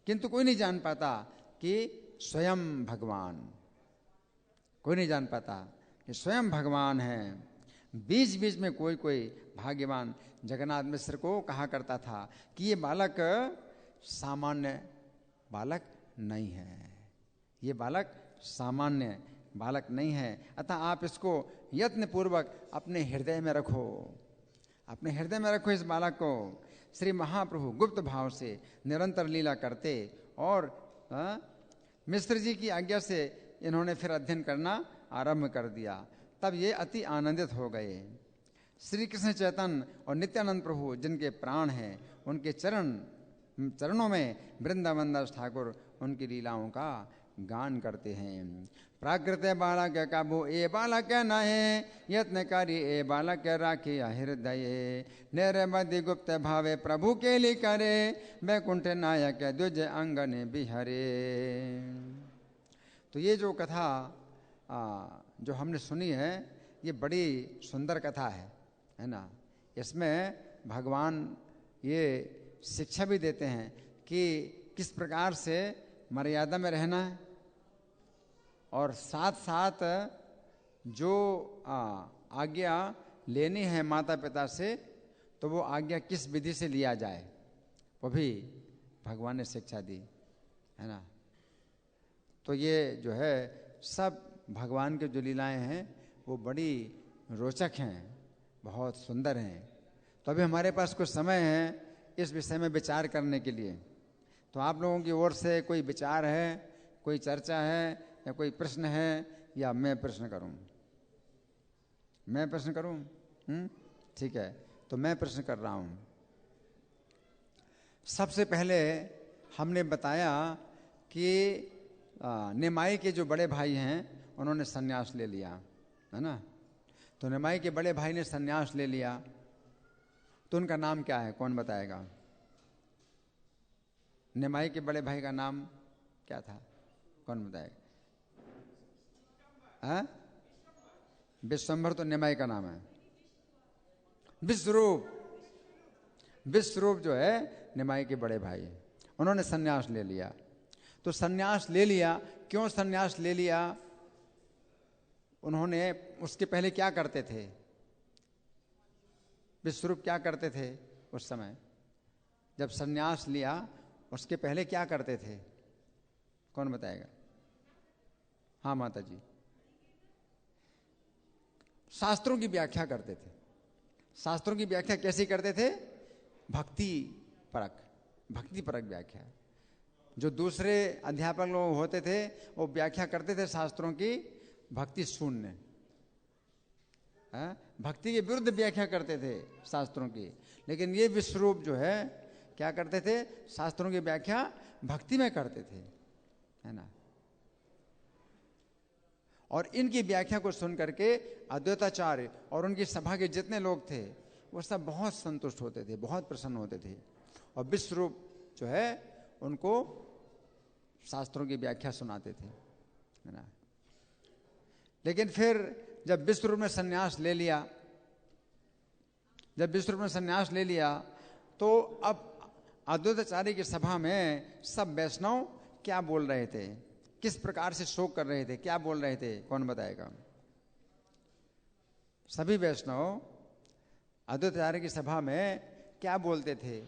किंतु कोई नहीं जान पाता कि स्वयं भगवान, कोई नहीं जान पाता कि स्वयं भगवान है। बीच बीच में कोई कोई भाग्यवान जगन्नाथ मिश्र को कहा करता था कि ये बालक सामान्य बालक नहीं है, ये बालक सामान्य बालक नहीं है, अतः आप इसको यत्न पूर्वक अपने हृदय में रखो, अपने हृदय में रखो इस बालक को। श्री महाप्रभु गुप्त भाव से निरंतर लीला करते और मिश्र जी की आज्ञा से इन्होंने फिर अध्ययन करना आरंभ कर दिया। तब ये अति आनंदित हो गए। श्री कृष्ण चैतन्य और नित्यानंद प्रभु जिनके प्राण हैं, उनके चरणों में वृंदावन दास ठाकुर उनकी लीलाओं का गान करते हैं। प्राकृत बालक काबू ए बालक नहे, यत्न करी ए बालक राखी हृदय, निरवधि गुप्त भावे प्रभु के लिए करे, वैकुंठ नायक द्विज अंगन बिहरे। तो ये जो कथा जो हमने सुनी है, ये बड़ी सुंदर कथा है ना। इसमें भगवान ये शिक्षा भी देते हैं कि किस प्रकार से मर्यादा में रहना है, और साथ साथ जो आज्ञा लेनी है माता पिता से, तो वो आज्ञा किस विधि से लिया जाए, वो भी भगवान ने शिक्षा दी है ना। तो ये जो है सब भगवान के जो लीलाएं हैं वो बड़ी रोचक हैं, बहुत सुंदर हैं। तो अभी हमारे पास कुछ समय है इस विषय में विचार करने के लिए। तो आप लोगों की ओर से कोई विचार है, कोई चर्चा है, या कोई प्रश्न है, या मैं प्रश्न करूं? मैं प्रश्न करूं? ठीक है, तो मैं प्रश्न कर रहा हूं। सबसे पहले हमने बताया कि निमाई के जो बड़े भाई हैं उन्होंने सन्यास ले लिया है ना। तो निमाई के बड़े भाई ने सन्यास ले लिया, तो उनका नाम क्या है, कौन बताएगा? निमाई के बड़े भाई का नाम क्या था, कौन बताएगा? विश्वंभर तो निमाई का नाम है। विश्वरूप, विश्वरूप जो है निमाई के बड़े भाई, उन्होंने सन्यास ले लिया। तो सन्यास ले लिया, क्यों सन्यास ले लिया? उन्होंने उसके पहले क्या करते थे? विश्वरूप क्या करते थे उस समय जब सन्यास लिया? उसके पहले क्या करते थे, कौन बताएगा? हाँ माता जी। शास्त्रों की व्याख्या करते थे। शास्त्रों की व्याख्या कैसे करते थे? भक्ति परक व्याख्या। जो दूसरे अध्यापक लोग होते थे वो व्याख्या करते थे शास्त्रों की भक्ति शून्य, भक्ति के विरुद्ध व्याख्या करते थे शास्त्रों की। लेकिन ये विश्वरूप जो है क्या करते थे? शास्त्रों की व्याख्या भक्ति में करते थे, है ना। और इनकी व्याख्या को सुन करके अद्वैताचार्य और उनकी सभा के जितने लोग थे वो सब बहुत संतुष्ट होते थे, बहुत प्रसन्न होते थे। और विश्वरूप जो है उनको शास्त्रों की व्याख्या सुनाते थे, है ना। लेकिन फिर जब विश्वरूप ने सन्यास ले लिया, तो अब अद्वैताचार्य की सभा में सब वैष्णव क्या बोल रहे थे, किस प्रकार से शोक कर रहे थे, क्या बोल रहे थे, कौन बताएगा? सभी वैष्णव अद्वैताचार्य की सभा में क्या बोलते थे,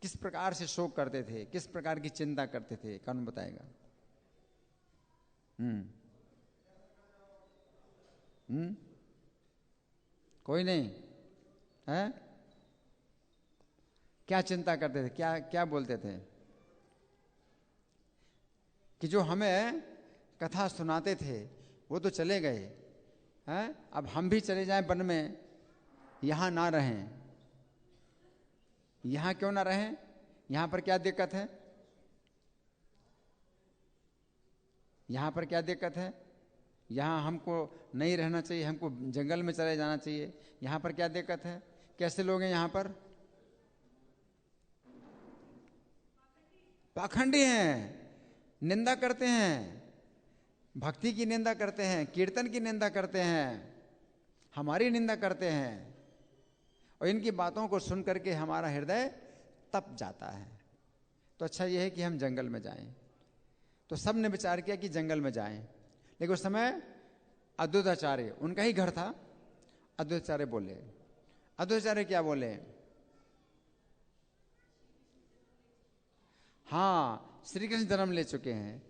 किस प्रकार से शोक करते थे, किस प्रकार की चिंता करते थे, कौन बताएगा? कोई नहीं है? क्या चिंता करते थे, क्या क्या बोलते थे? कि जो हमें कथा सुनाते थे वो तो चले गए हैं, अब हम भी चले जाएं वन में, यहां ना रहें। यहां क्यों ना रहें? यहां पर क्या दिक्कत है? यहां पर क्या दिक्कत है? यहां हमको नहीं रहना चाहिए, हमको जंगल में चले जाना चाहिए। यहां पर क्या दिक्कत है? कैसे लोग हैं यहां पर? पाखंडी हैं, निंदा करते हैं, भक्ति की निंदा करते हैं, कीर्तन की निंदा करते हैं, हमारी निंदा करते हैं, और इनकी बातों को सुन करके हमारा हृदय तप जाता है। तो अच्छा यह है कि हम जंगल में जाएं। तो सब ने विचार किया कि जंगल में जाएं, लेकिन उस समय अद्वैताचार्य, उनका ही घर था, अद्वैताचार्य बोले। अद्वैताचार्य क्या बोले? हाँ, श्री कृष्ण जन्म ले चुके हैं।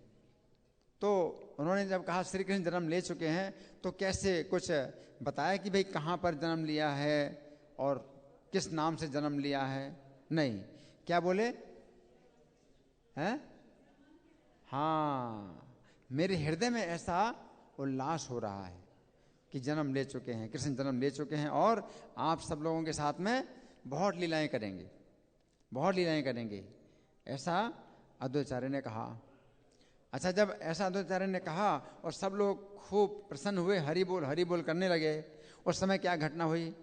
तो उन्होंने जब कहा श्री कृष्ण जन्म ले चुके हैं, तो कैसे कुछ बताया कि भाई कहाँ पर जन्म लिया है और किस नाम से जन्म लिया है? नहीं, क्या बोले हैं? हाँ, मेरे हृदय में ऐसा उल्लास हो रहा है कि जन्म ले चुके हैं, कृष्ण जन्म ले चुके हैं, और आप सब लोगों के साथ में बहुत लीलाएं करेंगे, बहुत लीलाएं करेंगे, ऐसा अद्वैताचार्य ने कहा। अच्छा, जब ऐसा अद्वैताचार्य ने कहा और सब लोग खूब प्रसन्न हुए, हरि बोल करने लगे, उस समय क्या घटना हुई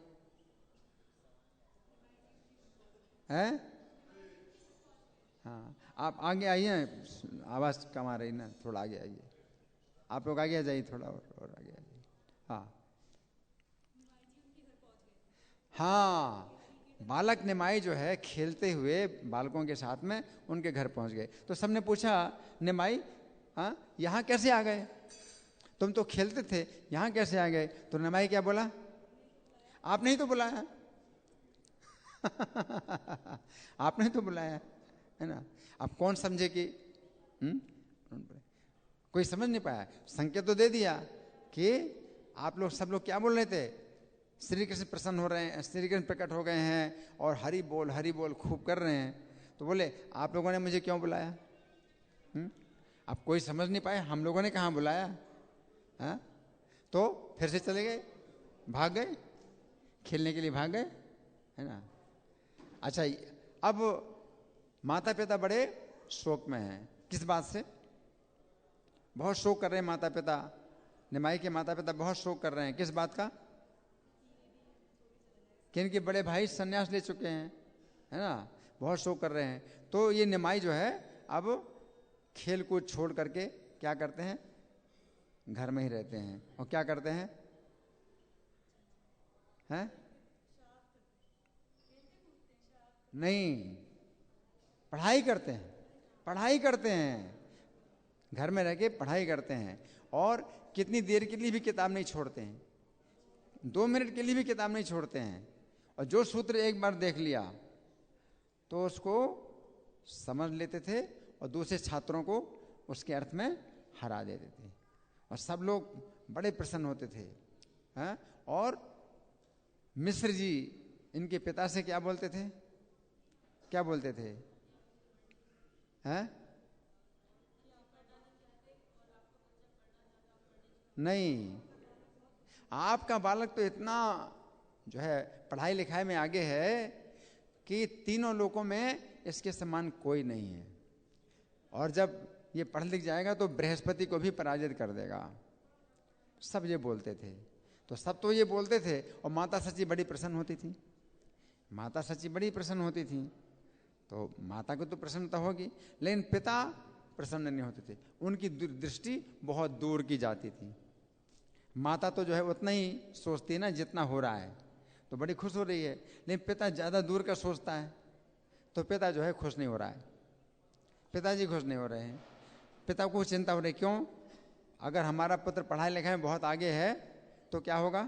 है? हाँ, आप आगे आइए, आवाज कम आ रही ना, थोड़ा आगे आइए, आप लोग आगे आ जाइए, थोड़ा और आगे आइए। हाँ हाँ, बालक निमाई जो है खेलते हुए बालकों के साथ में उनके घर पहुंच गए। तो सबने पूछा, निमाई हाँ यहाँ कैसे आ गए? तुम तो खेलते थे, यहाँ कैसे आ गए? तो निमाई क्या बोला? आपने ही तो बुलाया। आपने ही तो बुलाया है ना। अब कौन समझे कि कोई समझ नहीं पाया। संकेत तो दे दिया कि आप लोग सब लोग क्या बोल रहे थे, श्री कृष्ण प्रसन्न हो रहे हैं, श्री कृष्ण प्रकट हो गए हैं और हरि बोल खूब कर रहे हैं। तो बोले आप लोगों ने मुझे क्यों बुलाया? अब कोई समझ नहीं पाए हम लोगों ने कहाँ बुलाया है? तो फिर से चले गए, भाग गए, खेलने के लिए भाग गए, है ना। अच्छा, अब माता पिता बड़े शोक में हैं। किस बात से? बहुत शोक कर रहे हैं माता पिता, निमाई के माता पिता बहुत शोक कर रहे हैं। किस बात का? कि इनके बड़े भाई सन्यास ले चुके हैं, है ना, बहुत शोक कर रहे हैं। तो ये निमाई जो है अब खेल कूद छोड़ करके क्या करते हैं? घर में ही रहते हैं। और क्या करते हैं? हैं? नहीं, पढ़ाई करते हैं, पढ़ाई करते हैं, घर में रह के पढ़ाई करते हैं। और कितनी देर के लिए भी किताब नहीं छोड़ते हैं, 2 मिनट के लिए भी किताब नहीं छोड़ते हैं। और जो सूत्र एक बार देख लिया तो उसको समझ लेते थे और दूसरे छात्रों को उसके अर्थ में हरा देते थे। और सब लोग बड़े प्रसन्न होते थे, हैं? और मिश्र जी इनके पिता से क्या बोलते थे? क्या बोलते थे? हैं? नहीं, आपका बालक तो इतना जो है पढ़ाई लिखाई में आगे है कि तीनों लोकों में इसके समान कोई नहीं है। और जब ये पढ़ लिख जाएगा तो बृहस्पति को भी पराजित कर देगा। सब ये बोलते थे। तो सब तो ये बोलते थे और माता सची बड़ी प्रसन्न होती थी, माता सची बड़ी प्रसन्न होती थी। तो माता को तो प्रसन्नता होगी, लेकिन पिता प्रसन्न नहीं होते थे। उनकी दृष्टि बहुत दूर की जाती थी। माता तो जो है उतना ही सोचती है ना जितना हो रहा है, तो बड़ी खुश हो रही है। लेकिन पिता ज़्यादा दूर का सोचता है, तो पिता जो है खुश नहीं हो रहा है, पिताजी खुश नहीं हो रहे हैं। पिता को चिंता हो रही, क्यों? अगर हमारा पुत्र पढ़ाई लिखाई में बहुत आगे है तो क्या होगा?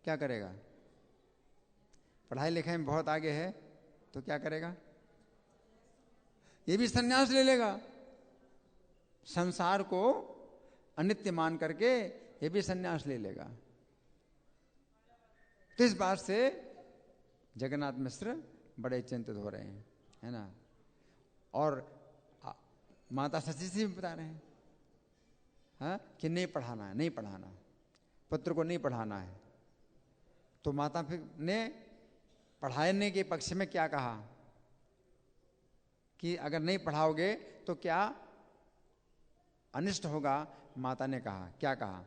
क्या करेगा? पढ़ाई लिखाई में बहुत आगे है तो क्या करेगा? ये भी संन्यास ले लेगा, संसार को अनित्य मान करके ये भी संन्यास ले लेगा। तो इस बात से जगन्नाथ मिश्र बड़े चिंतित हो रहे हैं, है ना। और माता शची से भी बता रहे हैं, हाँ, कि नहीं पढ़ाना है, नहीं पढ़ाना, पुत्र को नहीं पढ़ाना है। तो माता फिर ने पढ़ाने के पक्ष में क्या कहा कि अगर नहीं पढ़ाओगे तो क्या अनिष्ट होगा। माता ने कहा, क्या कहा,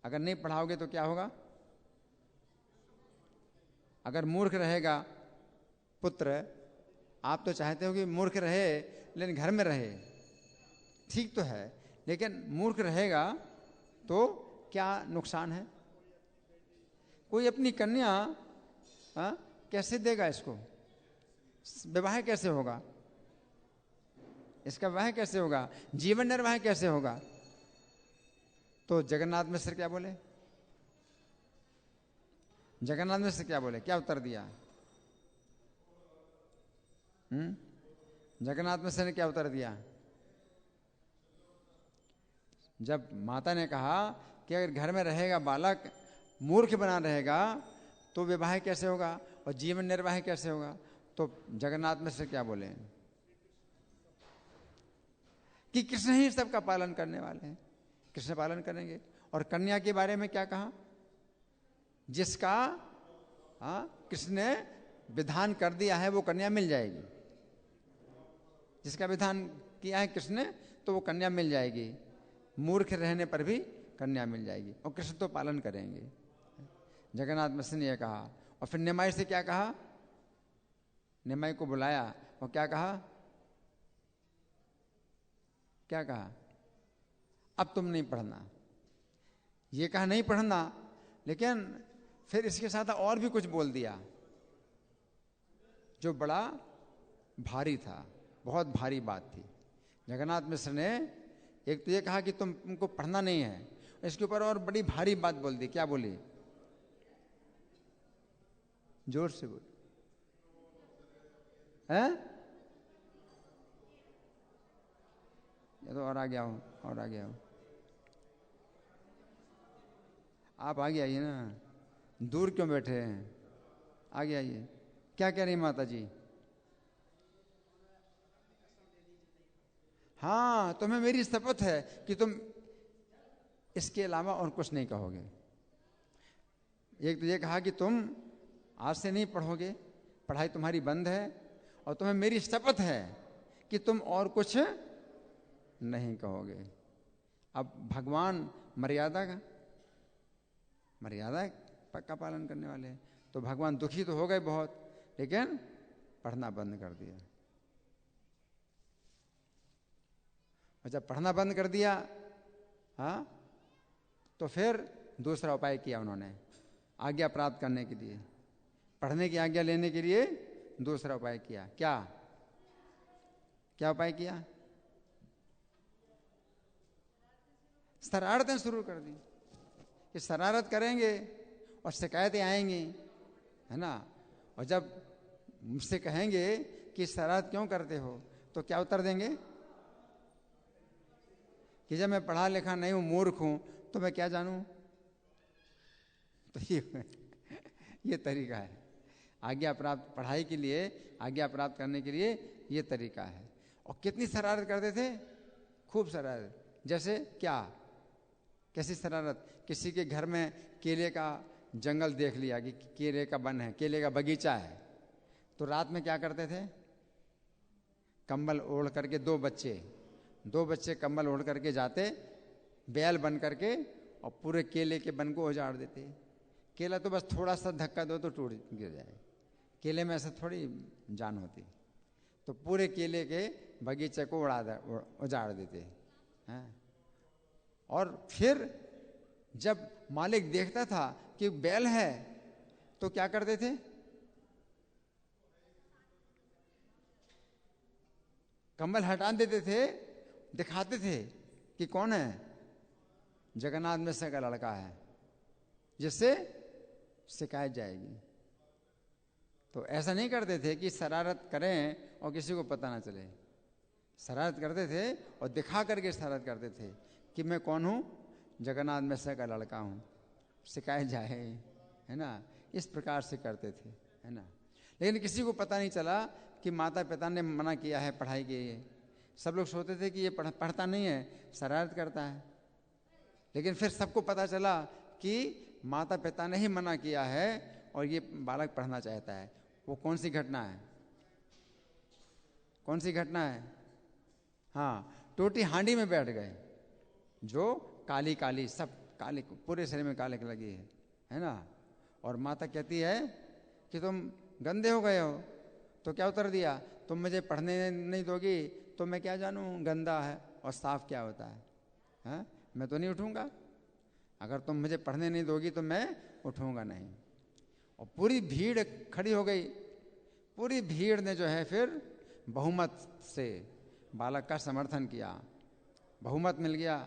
अगर नहीं पढ़ाओगे तो क्या होगा, अगर मूर्ख रहेगा पुत्र, आप तो चाहते हो कि मूर्ख रहे लेकिन घर में रहे, ठीक तो है, लेकिन मूर्ख रहेगा तो क्या नुकसान है। कोई अपनी कन्या कैसे देगा, इसको विवाह कैसे होगा, इसका विवाह कैसे होगा, जीवन निर्वाह कैसे होगा। तो जगन्नाथ मिश्र क्या बोले, जगन्नाथ मिश्र क्या बोले, क्या उत्तर दिया। जगन्नाथ मिश्र ने क्या उत्तर दिया। जब माता ने कहा कि अगर घर में रहेगा बालक मूर्ख बना रहेगा तो विवाह कैसे होगा और जीवन निर्वाह कैसे होगा। तो जगन्नाथ मिश्र क्या बोले कि कृष्ण ही सबका पालन करने वाले हैं, कृष्ण पालन करेंगे। और कन्या के बारे में क्या कहा, जिसका कृष्ण ने विधान कर दिया है वो कन्या मिल जाएगी, जिसका विधान किया है कृष्ण ने तो वो कन्या मिल जाएगी, मूर्ख रहने पर भी कन्या मिल जाएगी और कृष्ण तो पालन करेंगे। जगन्नाथ मिश्र ने यह कहा। और फिर निमाई से क्या कहा, निमाई को बुलाया और क्या कहा, क्या कहा, अब तुम नहीं पढ़ना। ये कहा नहीं पढ़ना, लेकिन फिर इसके साथ और भी कुछ बोल दिया जो बड़ा भारी था, बहुत भारी बात थी। जगन्नाथ मिश्र ने एक तो ये कहा कि तुमको पढ़ना नहीं है, इसके ऊपर और बड़ी भारी बात बोल दी। क्या बोली, जोर से बोल, है या तो और आ गया हूं, और आ गया हूं, आप आगे आइए ना, दूर क्यों बैठे हैं, आगे आइए। क्या कह रही माता जी, हाँ तुम्हें मेरी शपथ है कि तुम इसके अलावा और कुछ नहीं कहोगे। एक तो ये कहा कि तुम आज से नहीं पढ़ोगे, पढ़ाई तुम्हारी बंद है, और तुम्हें मेरी शपथ है कि तुम और कुछ नहीं कहोगे। अब भगवान मर्यादा का पालन करने वाले हैं, तो भगवान दुखी तो हो गए बहुत, लेकिन पढ़ना बंद कर दिया। और जब पढ़ना बंद कर दिया, हाँ, तो फिर दूसरा उपाय किया उन्होंने आज्ञा प्राप्त करने के लिए, पढ़ने की आज्ञा लेने के लिए दूसरा उपाय किया। क्या क्या उपाय किया, शरारतें शुरू कर दी कि शरारत करेंगे और शिकायतें आएंगी, है ना। और जब मुझसे कहेंगे कि शरारत क्यों करते हो, तो क्या उत्तर देंगे कि जब मैं पढ़ा लिखा नहीं हूं, मूर्ख हूं, तो मैं क्या जानूं। तो ये तरीका है आज्ञा प्राप्त, पढ़ाई के लिए आज्ञा प्राप्त करने के लिए ये तरीका है। और कितनी शरारत करते थे, खूब शरारत। जैसे क्या, कैसी शरारत, किसी के घर में केले का जंगल देख लिया कि केले का वन है, केले का बगीचा है, तो रात में क्या करते थे, कंबल ओढ़ करके दो बच्चे कंबल ओढ़ करके जाते, बैल बन करके, और पूरे केले के वन को उजाड़ देते। केला तो बस थोड़ा सा धक्का दो तो टूट गिर जाए, केले में ऐसा थोड़ी जान होती। तो पूरे केले के बगीचे को उजाड़ देते हैं। और फिर जब मालिक देखता था कि बैल है, तो क्या करते थे, कंबल हटा देते थे, दिखाते थे कि कौन है, जगन्नाथ मिश्र का लड़का है, जिससे शिकायत जाएगी। तो ऐसा नहीं करते थे कि शरारत करें और किसी को पता ना चले, शरारत करते थे और दिखा करके शरारत करते थे कि मैं कौन हूँ, जगन्नाथ मिश्र का लड़का हूँ, सिखाए जाए, है ना, इस प्रकार से करते थे, है ना। लेकिन किसी को पता नहीं चला कि माता पिता ने मना किया है पढ़ाई के लिए। सब लोग सोचते थे कि ये पढ़ता नहीं है, शरारत करता है। लेकिन फिर सबको पता चला कि माता पिता ने ही मना किया है और ये बालक पढ़ना चाहता है। वो कौन सी घटना है, कौन सी घटना है? हाँ, टोटी हांडी में बैठ गए, जो काली काली, सब काली, पूरे शरीर में काले लगी है ना। और माता कहती है कि तुम गंदे हो गए हो। तो क्या उत्तर दिया? तुम मुझे पढ़ने नहीं दोगी तो मैं क्या जानूं गंदा है और साफ क्या होता है, हाँ? मैं तो नहीं उठूंगा। अगर तुम मुझे पढ़ने नहीं दोगी तो मैं उठूंगा नहीं। और पूरी भीड़ खड़ी हो गई। पूरी भीड़ ने जो है फिर बहुमत से बालक का समर्थन किया, बहुमत मिल गया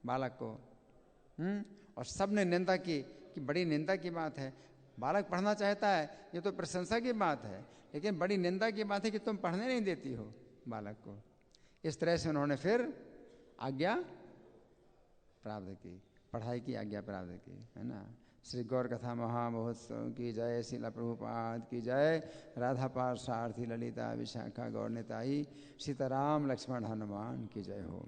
बालक को। और सब ने निंदा की कि बड़ी निंदा की बात है, बालक पढ़ना चाहता है, ये तो प्रशंसा की बात है, लेकिन बड़ी निंदा की बात है कि तुम पढ़ने नहीं देती हो बालक को। इस तरह से उन्होंने फिर आज्ञा प्राप्त की, पढ़ाई की आज्ञा प्राप्त की, है ना। श्री गौर कथा महामहोत्सव की जय, शिला प्रभुपाद की जय, राधा पार्थ सारथी ललिता विशाखा गौर निताई, सीताराम लक्ष्मण हनुमान की जय हो।